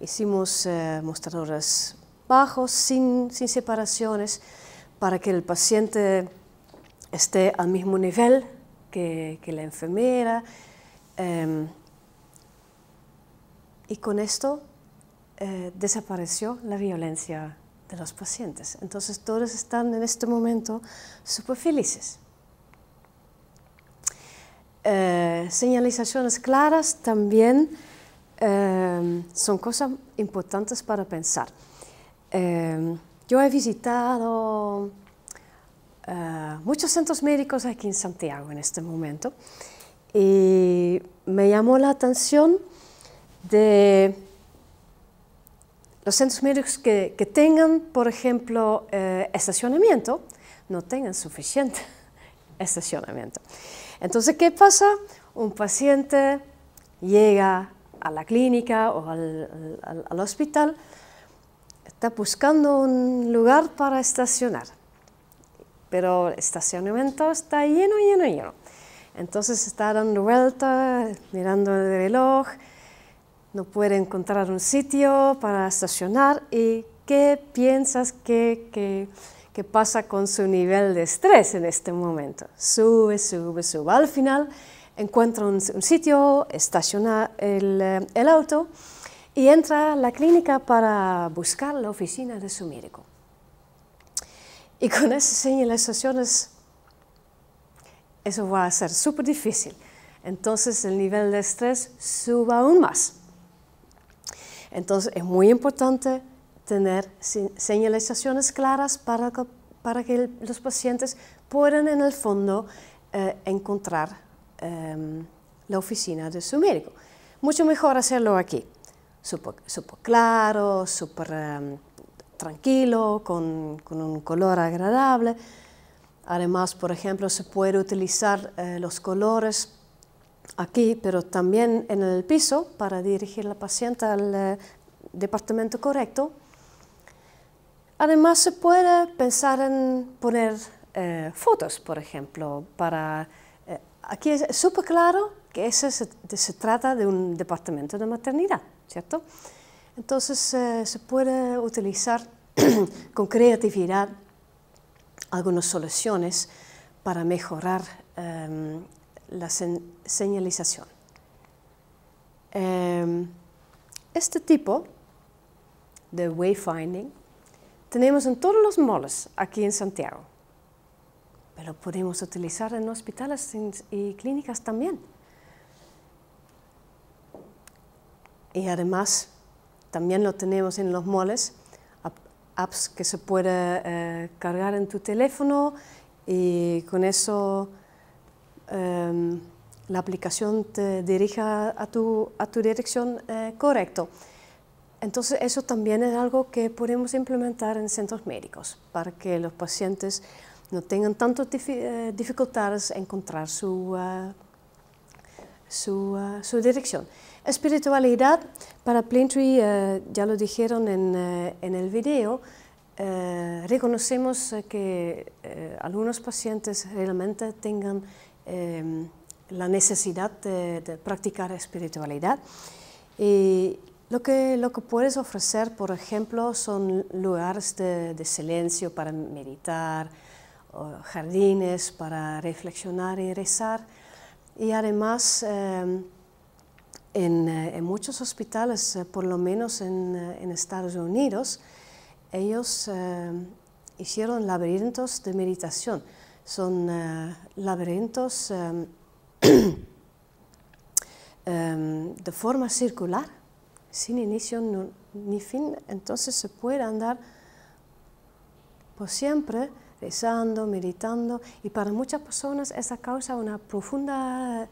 hicimos mostradores bajos, sin separaciones, para que el paciente esté al mismo nivel que la enfermera. Y con esto desapareció la violencia de los pacientes. Entonces todos están en este momento súper felices. Señalizaciones claras también son cosas importantes para pensar. Yo he visitado muchos centros médicos aquí en Santiago en este momento y me llamó la atención de los centros médicos que tengan, por ejemplo, estacionamiento, no tengan suficiente estacionamiento. Entonces, ¿qué pasa? Un paciente llega a la clínica o al hospital, está buscando un lugar para estacionar, pero el estacionamiento está lleno. Entonces está dando vuelta, mirando el reloj, no puede encontrar un sitio para estacionar. ¿Y qué piensas que pasa con su nivel de estrés en este momento? Sube. Al final encuentra un sitio, estaciona el auto y entra a la clínica para buscar la oficina de su médico. Y con esas señalizaciones, eso va a ser súper difícil. Entonces el nivel de estrés sube aún más. Entonces es muy importante tener señalizaciones claras para que los pacientes puedan en el fondo encontrar la oficina de su médico. Mucho mejor hacerlo aquí, súper claro, súper tranquilo, con un color agradable. Además, por ejemplo, se puede utilizar los colores aquí, pero también en el piso para dirigir a la paciente al departamento correcto. Además, se puede pensar en poner fotos, por ejemplo, aquí es súper claro que se trata de un departamento de maternidad, ¿cierto? Entonces, se puede utilizar con creatividad algunas soluciones para mejorar la señalización. Este tipo de wayfinding tenemos en todos los malls aquí en Santiago, pero podemos utilizar en hospitales y clínicas también. Y además, también lo tenemos en los malls, apps que se puede cargar en tu teléfono y con eso la aplicación te dirija a tu dirección correcta. Entonces eso también es algo que podemos implementar en centros médicos para que los pacientes no tengan tantas dificultades en encontrar su dirección. Espiritualidad, para Planetree, ya lo dijeron en el video, reconocemos que algunos pacientes realmente tengan la necesidad de practicar espiritualidad. Y lo que puedes ofrecer, por ejemplo, son lugares de silencio para meditar, o jardines para reflexionar y rezar. Y además, en muchos hospitales, por lo menos en Estados Unidos, ellos hicieron laberintos de meditación. Son laberintos de forma circular, sin inicio ni fin. Entonces se puede andar por siempre rezando, meditando, y para muchas personas eso causa una profunda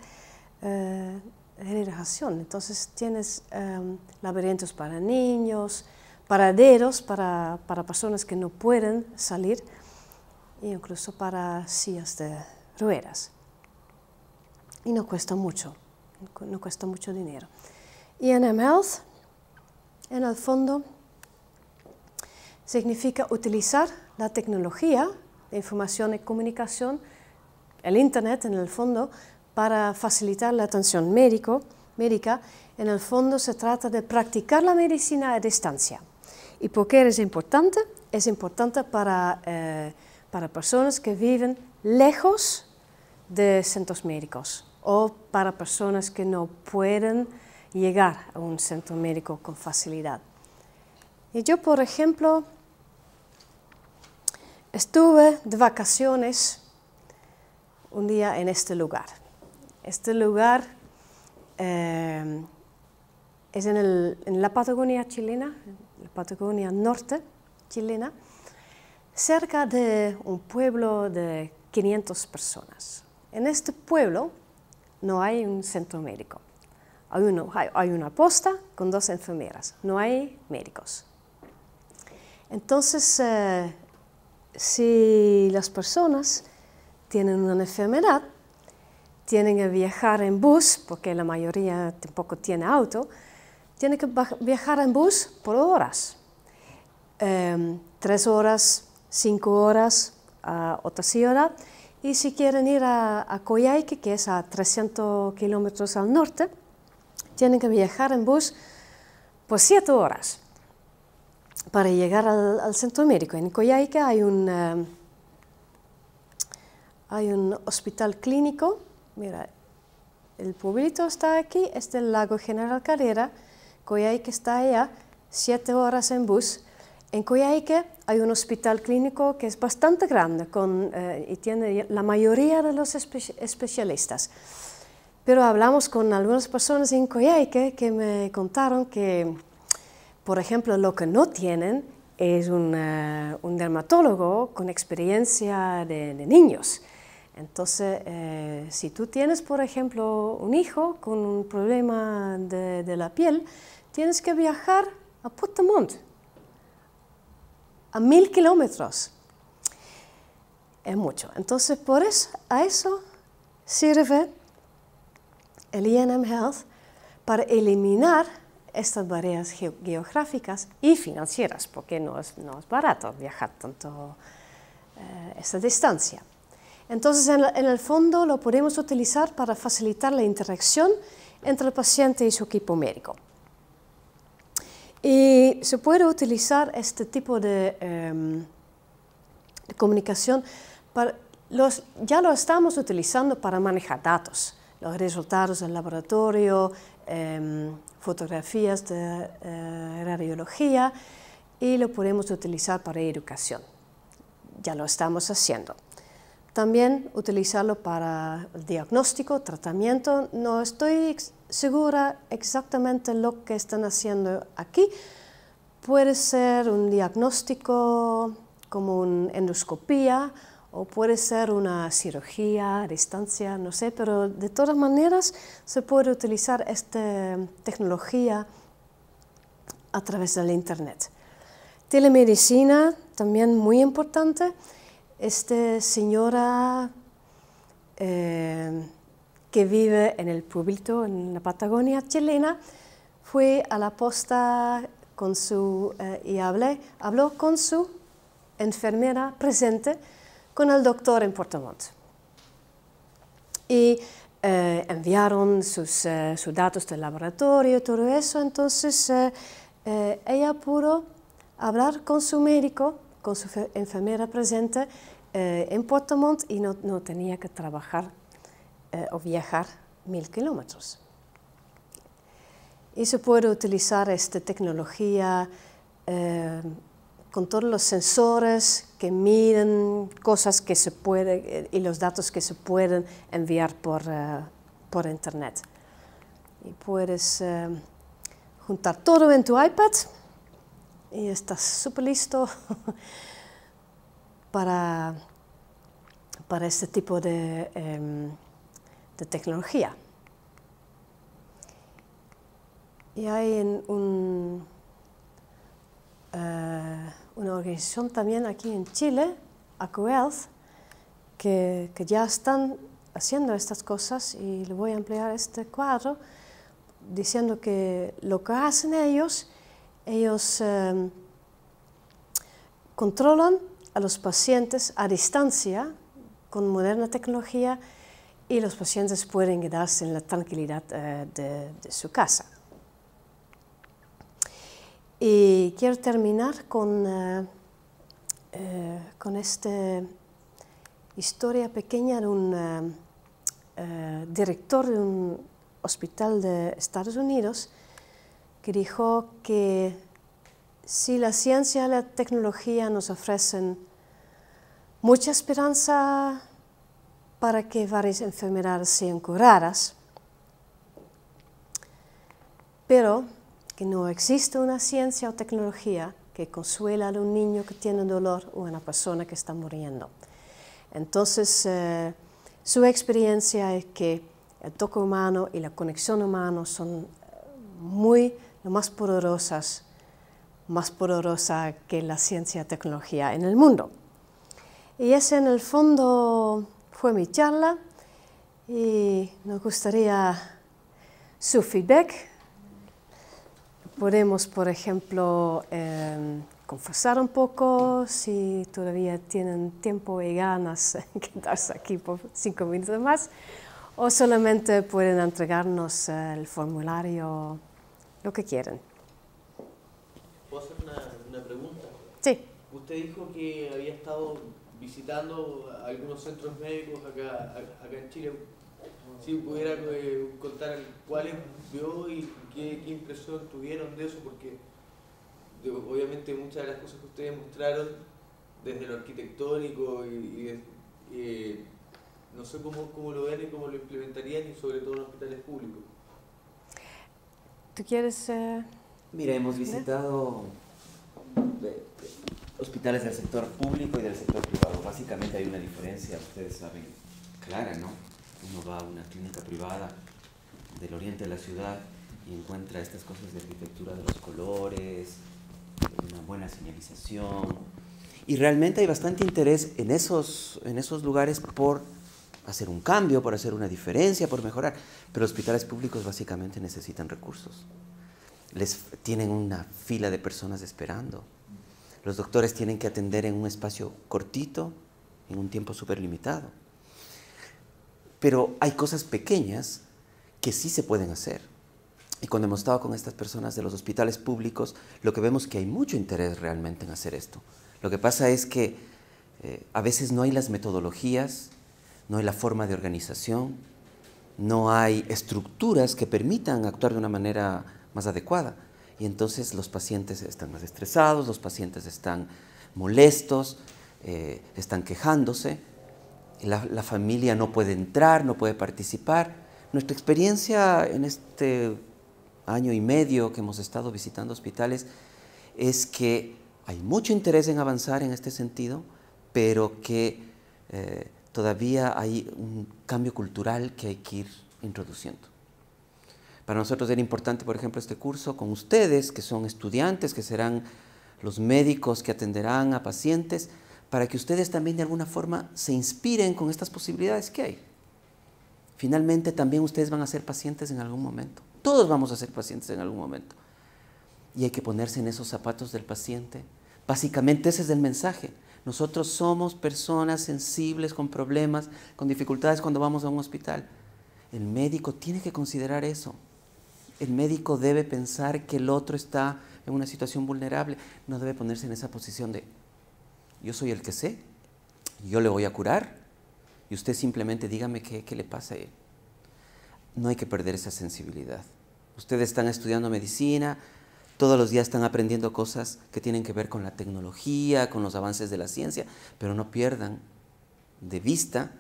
relajación. Entonces tienes laberintos para niños, paraderos para personas que no pueden salir, e incluso para sillas de ruedas. Y no cuesta mucho dinero. E&M Health en el fondo, significa utilizar la tecnología de información y comunicación, el Internet en el fondo, para facilitar la atención médica. En el fondo se trata de practicar la medicina a distancia. ¿Y por qué es importante? Es importante para personas que viven lejos de centros médicos o para personas que no pueden llegar a un centro médico con facilidad. Y yo, por ejemplo, estuve de vacaciones un día en este lugar. Este lugar es en la Patagonia chilena, la Patagonia norte chilena, cerca de un pueblo de 500 personas. En este pueblo no hay un centro médico. Hay una posta con 2 enfermeras, no hay médicos. Entonces, si las personas tienen una enfermedad, tienen que viajar en bus, porque la mayoría tampoco tiene auto, tienen que viajar en bus por horas. 3 horas, 5 horas a Otacíora. Y si quieren ir a Coyhaique, que es a 300 kilómetros al norte, tienen que viajar en bus por 7 horas para llegar al centro médico. En Coyhaique hay un hospital clínico. Mira, el pueblito está aquí, es del lago General Carrera. Coyhaique está allá, 7 horas en bus. En Coyhaique hay un hospital clínico que es bastante grande y tiene la mayoría de los especialistas. Pero hablamos con algunas personas en Coyhaique que me contaron que, por ejemplo, lo que no tienen es un dermatólogo con experiencia de niños. Entonces, si tú tienes, por ejemplo, un hijo con un problema de la piel, tienes que viajar a Puigdemont, a 1000 kilómetros. Es mucho. Entonces, a eso sirve el INM Health para eliminar estas barreras geográficas y financieras, porque no es barato viajar tanto esta distancia. Entonces, en el fondo lo podemos utilizar para facilitar la interacción entre el paciente y su equipo médico. Y se puede utilizar este tipo de comunicación, ya lo estamos utilizando para manejar datos, los resultados del laboratorio, fotografías de radiología, y lo podemos utilizar para educación. Ya lo estamos haciendo. También utilizarlo para el diagnóstico, tratamiento. No estoy segura exactamente lo que están haciendo aquí. Puede ser un diagnóstico como una endoscopía o puede ser una cirugía a distancia, no sé, pero de todas maneras se puede utilizar esta tecnología a través del Internet. Telemedicina, también muy importante. Esta señora que vive en el pueblito, en la Patagonia chilena, fue a la posta y habló con su enfermera presente, con el doctor en Puigdemont. Y enviaron sus datos del laboratorio y todo eso. Entonces ella pudo hablar con su médico, con su enfermera presente en Puigdemont, y no tenía que trabajar o viajar 1000 kilómetros. Y se puede utilizar esta tecnología con todos los sensores que miden cosas que se pueden y los datos que se pueden enviar por Internet. Y puedes juntar todo en tu iPad y estás súper listo para este tipo de tecnología. Y hay una organización también aquí en Chile, AcuHealth, que ya están haciendo estas cosas, y le voy a ampliar este cuadro diciendo que lo que hacen ellos ellos controlan a los pacientes a distancia con moderna tecnología y los pacientes pueden quedarse en la tranquilidad de su casa. Y quiero terminar con esta historia pequeña de un director de un hospital de Estados Unidos que dijo que si la ciencia y la tecnología nos ofrecen mucha esperanza para que varias enfermedades sean curadas, pero que no existe una ciencia o tecnología que consuela a un niño que tiene dolor o a una persona que está muriendo. Entonces, su experiencia es que el toque humano y la conexión humana son lo más poderosas que la ciencia y la tecnología en el mundo. Y ese en el fondo fue mi charla y nos gustaría su feedback. Podemos, por ejemplo, conversar un poco, si todavía tienen tiempo y ganas de quedarse aquí por 5 minutos más, o solamente pueden entregarnos el formulario, lo que quieran. ¿Puedo hacer una pregunta? Sí. Usted dijo que había estado visitando algunos centros médicos acá en Chile. Si pudiera contar cuáles vio y qué impresión tuvieron de eso, porque obviamente muchas de las cosas que ustedes mostraron desde lo arquitectónico no sé cómo lo ven y cómo lo implementarían, y sobre todo en hospitales públicos. ¿Tú quieres...? Mira, hemos visitado hospitales del sector público y del sector privado. Básicamente hay una diferencia, ustedes saben, clara, ¿no? Uno va a una clínica privada del oriente de la ciudad y encuentra estas cosas de arquitectura de los colores, una buena señalización. Y realmente hay bastante interés en esos lugares por hacer un cambio, por hacer una diferencia, por mejorar. Pero los hospitales públicos básicamente necesitan recursos. Tienen una fila de personas esperando. Los doctores tienen que atender en un espacio cortito, en un tiempo súper limitado. Pero hay cosas pequeñas que sí se pueden hacer. Y cuando hemos estado con estas personas de los hospitales públicos, lo que vemos es que hay mucho interés realmente en hacer esto. Lo que pasa es que a veces no hay las metodologías, no hay la forma de organización, no hay estructuras que permitan actuar de una manera más adecuada. Y entonces los pacientes están más estresados, los pacientes están molestos, están quejándose. La familia no puede entrar, no puede participar. Nuestra experiencia en este año y medio que hemos estado visitando hospitales es que hay mucho interés en avanzar en este sentido, pero que todavía hay un cambio cultural que hay que ir introduciendo. Para nosotros era importante, por ejemplo, este curso con ustedes, que son estudiantes, que serán los médicos que atenderán a pacientes, para que ustedes también de alguna forma se inspiren con estas posibilidades que hay. Finalmente también ustedes van a ser pacientes en algún momento. Todos vamos a ser pacientes en algún momento. Y hay que ponerse en esos zapatos del paciente. Básicamente ese es el mensaje. Nosotros somos personas sensibles, con problemas, con dificultades cuando vamos a un hospital. El médico tiene que considerar eso. El médico debe pensar que el otro está en una situación vulnerable. No debe ponerse en esa posición de yo soy el que sé, yo le voy a curar y usted simplemente dígame qué le pasa a él. No hay que perder esa sensibilidad. Ustedes están estudiando medicina, todos los días están aprendiendo cosas que tienen que ver con la tecnología, con los avances de la ciencia, pero no pierdan de vista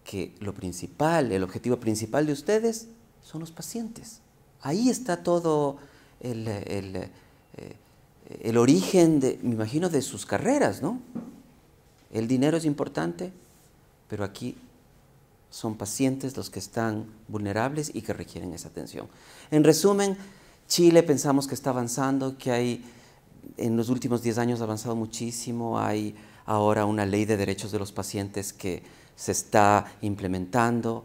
que lo principal, el objetivo principal de ustedes son los pacientes. Ahí está todo el origen, me imagino, de sus carreras, ¿no? El dinero es importante, pero aquí son pacientes los que están vulnerables y que requieren esa atención. En resumen, Chile pensamos que está avanzando, que en los últimos 10 años ha avanzado muchísimo. Hay ahora una ley de derechos de los pacientes que se está implementando.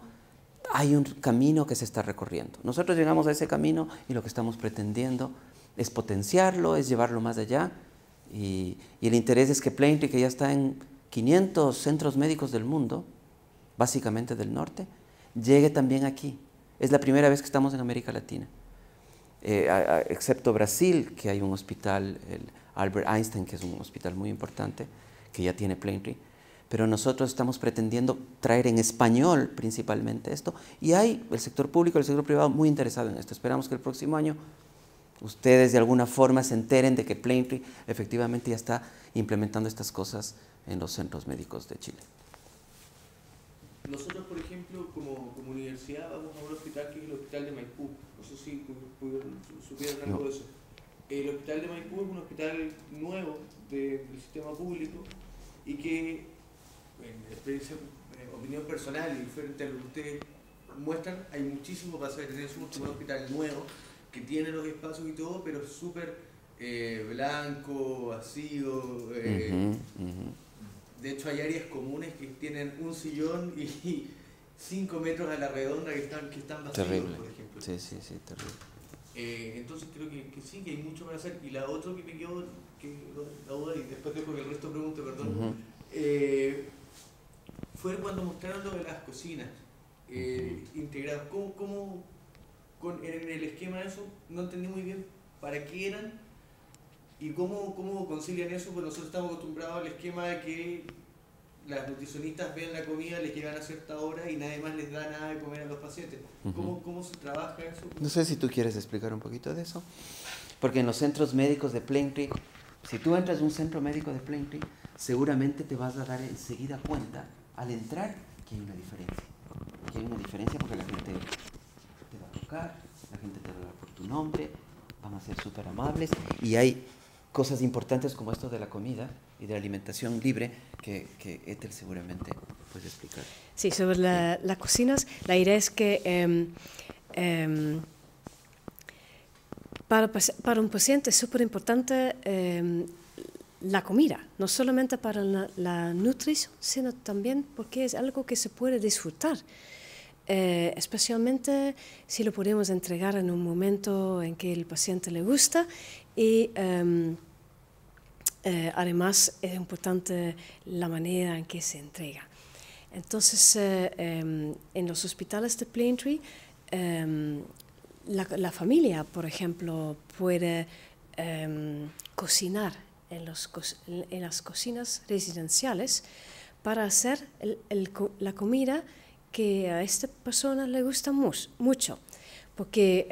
Hay un camino que se está recorriendo. Nosotros llegamos a ese camino y lo que estamos pretendiendo es potenciarlo, es llevarlo más allá. Y el interés es que Plaintree, que ya está en 500 centros médicos del mundo, básicamente del norte, llegue también aquí. Es la primera vez que estamos en América Latina. Excepto Brasil, que hay un hospital, el Albert Einstein, que es un hospital muy importante, que ya tiene Plaintree. Pero nosotros estamos pretendiendo traer en español principalmente esto. Y hay el sector público y el sector privado muy interesado en esto. Esperamos que el próximo año ustedes de alguna forma se enteren de que Plaintree efectivamente ya está implementando estas cosas en los centros médicos de Chile. Nosotros, por ejemplo, como universidad vamos a un hospital que es el Hospital de Maipú. No sé si supieron algo de eso. El Hospital de Maipú es un hospital nuevo del sistema público y que, en experiencia, opinión personal y frente a lo que ustedes muestran, hay muchísimo para hacer. Es un hospital nuevo que tiene los espacios y todo, pero es súper blanco, vacío. De hecho, hay áreas comunes que tienen un sillón y 5 metros a la redonda que están vacíos, terrible. Por ejemplo. Sí, terrible. Entonces creo que sí, que hay mucho para hacer. Y la otra que me quedó, la duda, y después dejo que el resto pregunte, perdón, fue cuando mostraron lo de las cocinas integradas. ¿Cómo en el esquema de eso no entendí muy bien para qué eran y cómo concilian eso? Porque nosotros estamos acostumbrados al esquema de que las nutricionistas ven la comida, les llegan a cierta hora y nadie más les da nada de comer a los pacientes. ¿Cómo se trabaja eso? No sé si tú quieres explicar un poquito de eso. Porque en los centros médicos de Plaintree, si tú entras a un centro médico de Plaintree, seguramente te vas a dar enseguida cuenta al entrar que hay una diferencia. Que hay una diferencia porque la gente te va a tocar, la gente te va a hablar por tu nombre, van a ser súper amables y hay cosas importantes como esto de la comida y de la alimentación libre que Ethel seguramente puede explicar. Sí, sobre las cocinas, la idea es que para un paciente es súper importante la comida, no solamente para la nutrición, sino también porque es algo que se puede disfrutar. Especialmente si lo podemos entregar en un momento en que el paciente le gusta y además es importante la manera en que se entrega. Entonces, en los hospitales de Plaintree, la familia, por ejemplo, puede cocinar en las cocinas residenciales para hacer la comida que a esta persona le gusta mucho, porque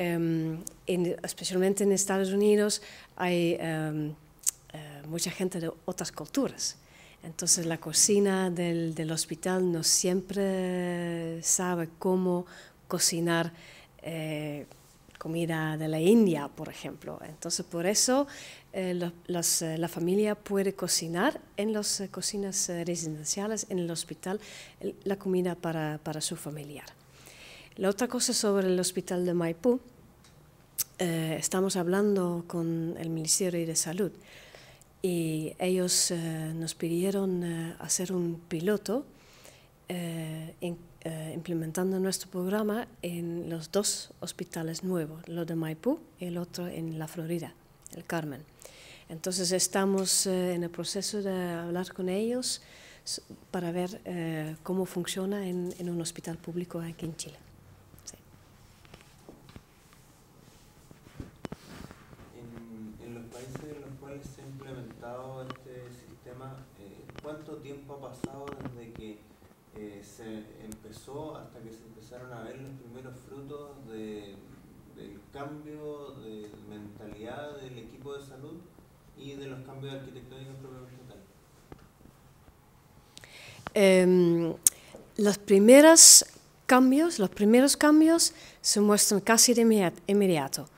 especialmente en Estados Unidos hay mucha gente de otras culturas. Entonces la cocina del hospital no siempre sabe cómo cocinar comida de la India, por ejemplo. Entonces por eso la familia puede cocinar en las cocinas residenciales, en el hospital, la comida para su familiar. La otra cosa sobre el hospital de Maipú, estamos hablando con el Ministerio de Salud y ellos nos pidieron hacer un piloto implementando nuestro programa en los 2 hospitales nuevos, lo de Maipú y el otro en la Florida, el Carmen. Entonces estamos en el proceso de hablar con ellos para ver cómo funciona en un hospital público aquí en Chile. Sí. En los países en los cuales se ha implementado este sistema, ¿cuánto tiempo ha pasado desde que se empezó hasta que se empezaron a ver los primeros frutos del cambio de mentalidad del equipo de salud y de los cambios arquitectónicos propiamente tal? Los primeros cambios se muestran casi de inmediato,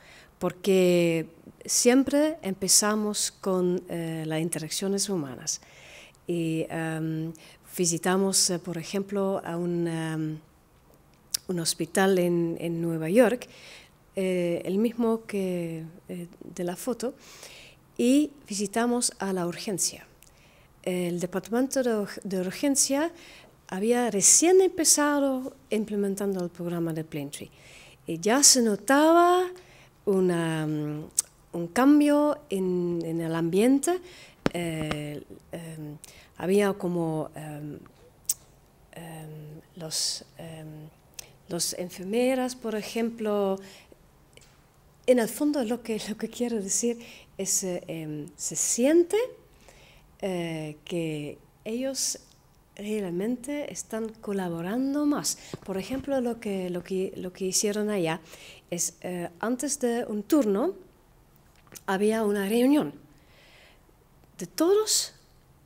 porque siempre empezamos con las interacciones humanas. Y visitamos, por ejemplo, a un hospital en Nueva York, el mismo que de la foto, y visitamos a la urgencia. El departamento de urgencia había recién empezado implementando el programa de Plaintree y ya se notaba una un cambio en el ambiente. Había como los enfermeras, por ejemplo. En el fondo lo que quiero decir es se siente que ellos realmente están colaborando más. Por ejemplo, lo que hicieron allá es antes de un turno había una reunión de todos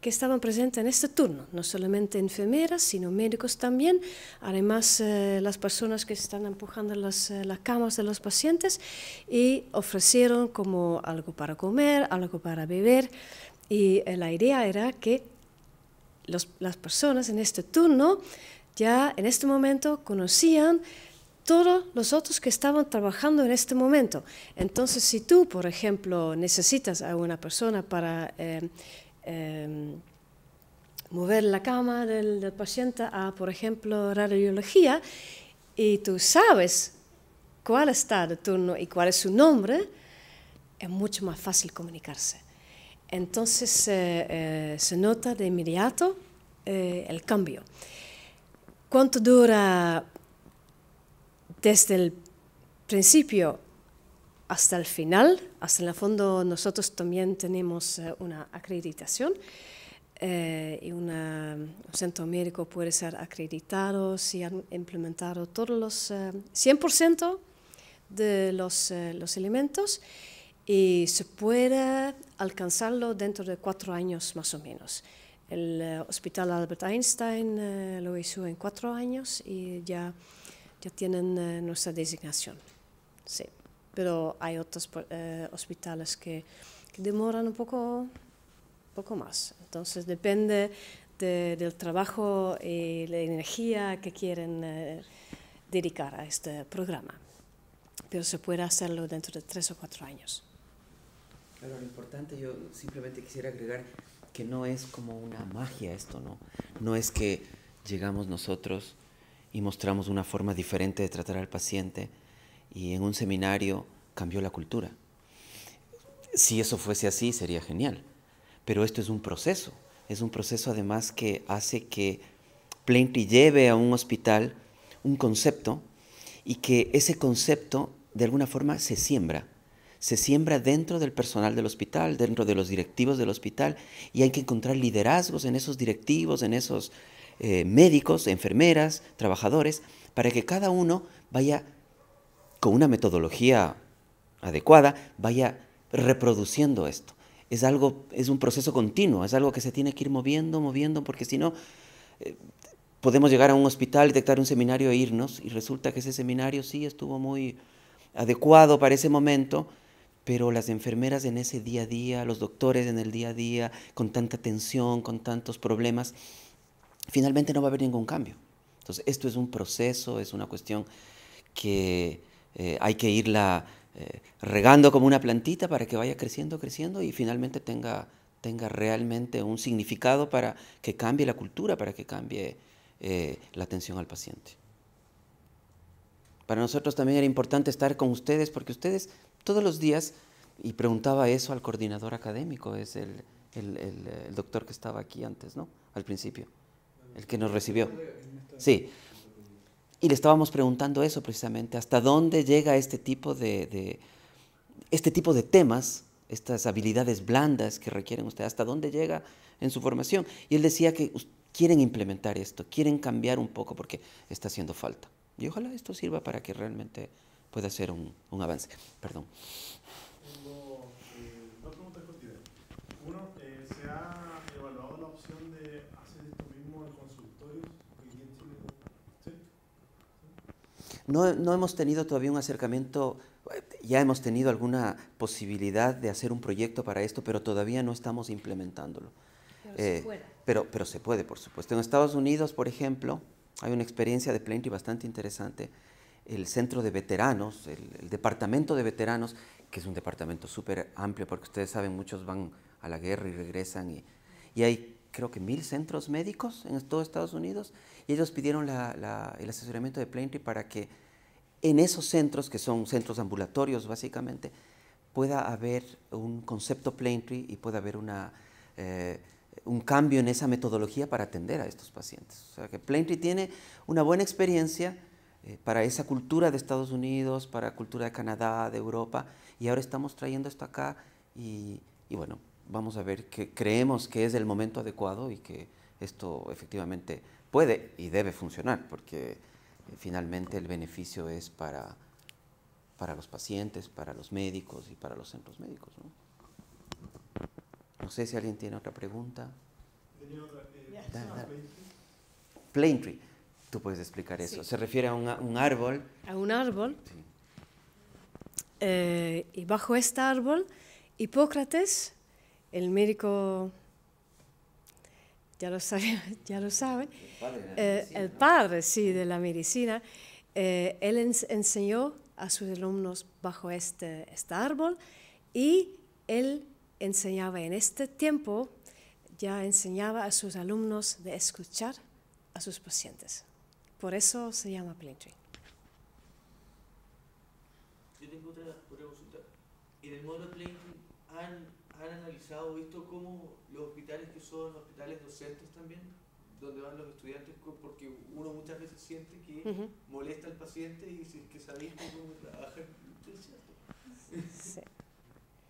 que estaban presentes en este turno, no solamente enfermeras, sino médicos también, además las personas que están empujando las camas de los pacientes, y ofrecieron como algo para comer, algo para beber, y la idea era que las personas en este turno ya en este momento conocían todos los otros que estaban trabajando en este momento. Entonces, si tú, por ejemplo, necesitas a una persona para mover la cama del paciente a, por ejemplo, radiología, y tú sabes cuál está de turno y cuál es su nombre, es mucho más fácil comunicarse. Entonces se nota de inmediato el cambio. ¿Cuánto dura desde el principio hasta el final? Hasta en el fondo nosotros también tenemos una acreditación y un centro médico puede ser acreditado si han implementado todos los 100% de los elementos, y se puede alcanzarlo dentro de 4 años más o menos. El Hospital Albert Einstein lo hizo en 4 años y ya tienen nuestra designación. Sí, pero hay otros hospitales que demoran un poco más. Entonces depende del trabajo y la energía que quieren dedicar a este programa. Pero se puede hacerlo dentro de 3 o 4 años. Claro, lo importante, yo simplemente quisiera agregar que no es como una magia esto, ¿no? No es que llegamos nosotros y mostramos una forma diferente de tratar al paciente y en un seminario cambió la cultura. Si eso fuese así, sería genial. Pero esto es un proceso además que hace que Plaintree lleve a un hospital un concepto y que ese concepto de alguna forma se siembra dentro del personal del hospital, dentro de los directivos del hospital, y hay que encontrar liderazgos en esos directivos, en esos médicos, enfermeras, trabajadores, para que cada uno vaya con una metodología adecuada, vaya reproduciendo esto. Es un proceso continuo, es algo que se tiene que ir moviendo, porque si no, podemos llegar a un hospital, dictar un seminario e irnos, y resulta que ese seminario sí estuvo muy adecuado para ese momento, pero las enfermeras en ese día a día, los doctores en el día a día, con tanta tensión, con tantos problemas, finalmente no va a haber ningún cambio. Entonces, esto es un proceso, es una cuestión que hay que irla regando como una plantita para que vaya creciendo y finalmente tenga realmente un significado para que cambie la cultura, para que cambie la atención al paciente. Para nosotros también era importante estar con ustedes porque ustedes todos los días, y preguntaba eso al coordinador académico, es el doctor que estaba aquí antes, ¿no? Al principio, el que nos recibió. Sí. Y le estábamos preguntando eso precisamente, ¿hasta dónde llega este tipo de temas, estas habilidades blandas que requieren ustedes, hasta dónde llega en su formación? Y él decía que quieren implementar esto, quieren cambiar un poco porque está haciendo falta. Y ojalá esto sirva para que realmente pueda ser un avance. Perdón. Tengo dos preguntas cortitas. Uno, ¿se ha evaluado la opción de hacer esto mismo en consultorios aquí en Chile? ¿Sí? No hemos tenido todavía un acercamiento, ya hemos tenido alguna posibilidad de hacer un proyecto para esto, pero todavía no estamos implementándolo. Pero se puede. Pero se puede, por supuesto. En Estados Unidos, por ejemplo, hay una experiencia de Plaintree bastante interesante. El centro de veteranos, el departamento de veteranos, que es un departamento súper amplio, porque ustedes saben, muchos van a la guerra y regresan, y hay creo que 1000 centros médicos en todo Estados Unidos, y ellos pidieron el asesoramiento de Plaintree para que en esos centros, que son centros ambulatorios básicamente, pueda haber un concepto Planetree y pueda haber un cambio en esa metodología para atender a estos pacientes. O sea que Planetree tiene una buena experiencia para esa cultura de Estados Unidos, para la cultura de Canadá, de Europa, y ahora estamos trayendo esto acá y bueno, vamos a ver que creemos que es el momento adecuado y que esto efectivamente puede y debe funcionar, porque finalmente el beneficio es para los pacientes, para los médicos y para los centros médicos, ¿no? No sé si alguien tiene otra pregunta. Tenía otra. Dale. Planetree, tú puedes explicar eso. Sí. Se refiere a un árbol. A un árbol. Sí. Y bajo este árbol, Hipócrates, el médico, ya lo sabe, el padre sí, de la medicina, él enseñó a sus alumnos bajo este árbol y él enseñaba en este tiempo, ya enseñaba a sus alumnos de escuchar a sus pacientes. Por eso se llama Planetree. Yo tengo otra consulta. En el módulo Planetree han analizado, visto cómo los hospitales que son hospitales docentes también, donde van los estudiantes, porque uno muchas veces siente que molesta al paciente y dice que sabéis cómo trabajar, Sí.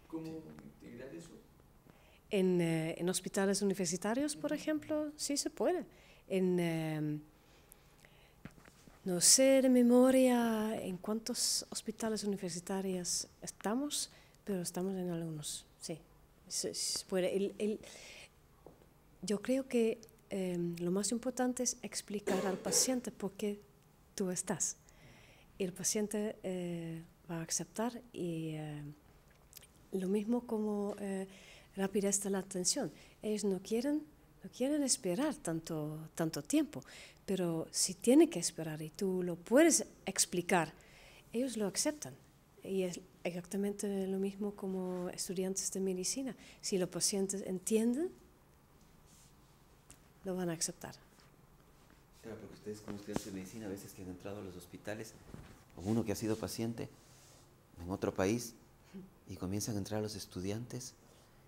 ¿Cómo integrar eso? En hospitales universitarios, por ejemplo, sí se puede. No sé de memoria en cuántos hospitales universitarios estamos, pero estamos en algunos, sí. Se puede. Yo creo que lo más importante es explicar al paciente por qué tú estás. Y el paciente va a aceptar y lo mismo como rapidez de la atención. Ellos no quieren esperar tanto tiempo, pero si tienen que esperar y tú lo puedes explicar, ellos lo aceptan. Y es exactamente lo mismo como estudiantes de medicina. Si los pacientes entienden, lo van a aceptar. Claro, porque ustedes como estudiantes de medicina, a veces que han entrado a los hospitales, o uno que ha sido paciente en otro país, y comienzan a entrar los estudiantes,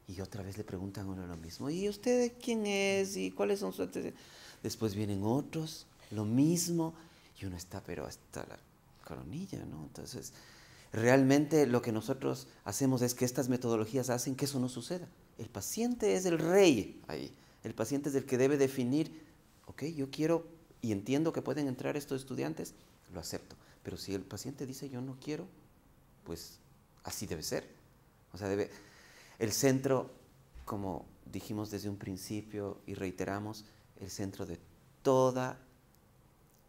y otra vez le preguntan a uno lo mismo. ¿Y usted quién es? ¿Y cuáles son sus antecedentes? Después vienen otros, lo mismo, y uno está, pero hasta la coronilla, ¿no? Entonces, realmente lo que nosotros hacemos es que estas metodologías hacen que eso no suceda. El paciente es el rey ahí. El paciente es el que debe definir, ok, yo quiero y entiendo que pueden entrar estos estudiantes, lo acepto. Pero si el paciente dice yo no quiero, pues así debe ser. O sea, el centro, como dijimos desde un principio y reiteramos, el centro de toda,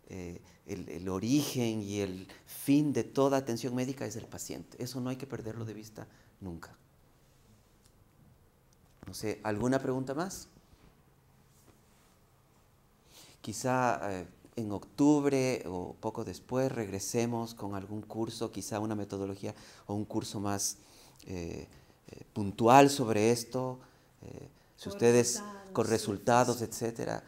el origen y el fin de toda atención médica es el paciente. Eso no hay que perderlo de vista nunca. No sé, ¿alguna pregunta más? Quizá en octubre o poco después regresemos con algún curso, quizá una metodología o un curso más puntual sobre esto. Si ustedes con resultados, etcétera,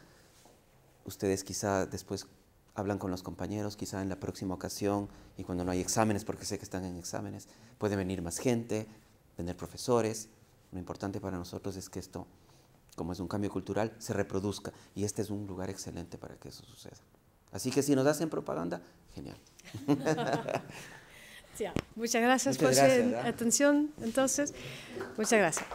ustedes quizá después hablan con los compañeros, quizá en la próxima ocasión y cuando no hay exámenes, porque sé que están en exámenes, puede venir más gente, venir profesores. Lo importante para nosotros es que esto, como es un cambio cultural, se reproduzca. Y este es un lugar excelente para que eso suceda. Así que si nos hacen propaganda, genial. Muchas gracias por su atención. Entonces, muchas gracias.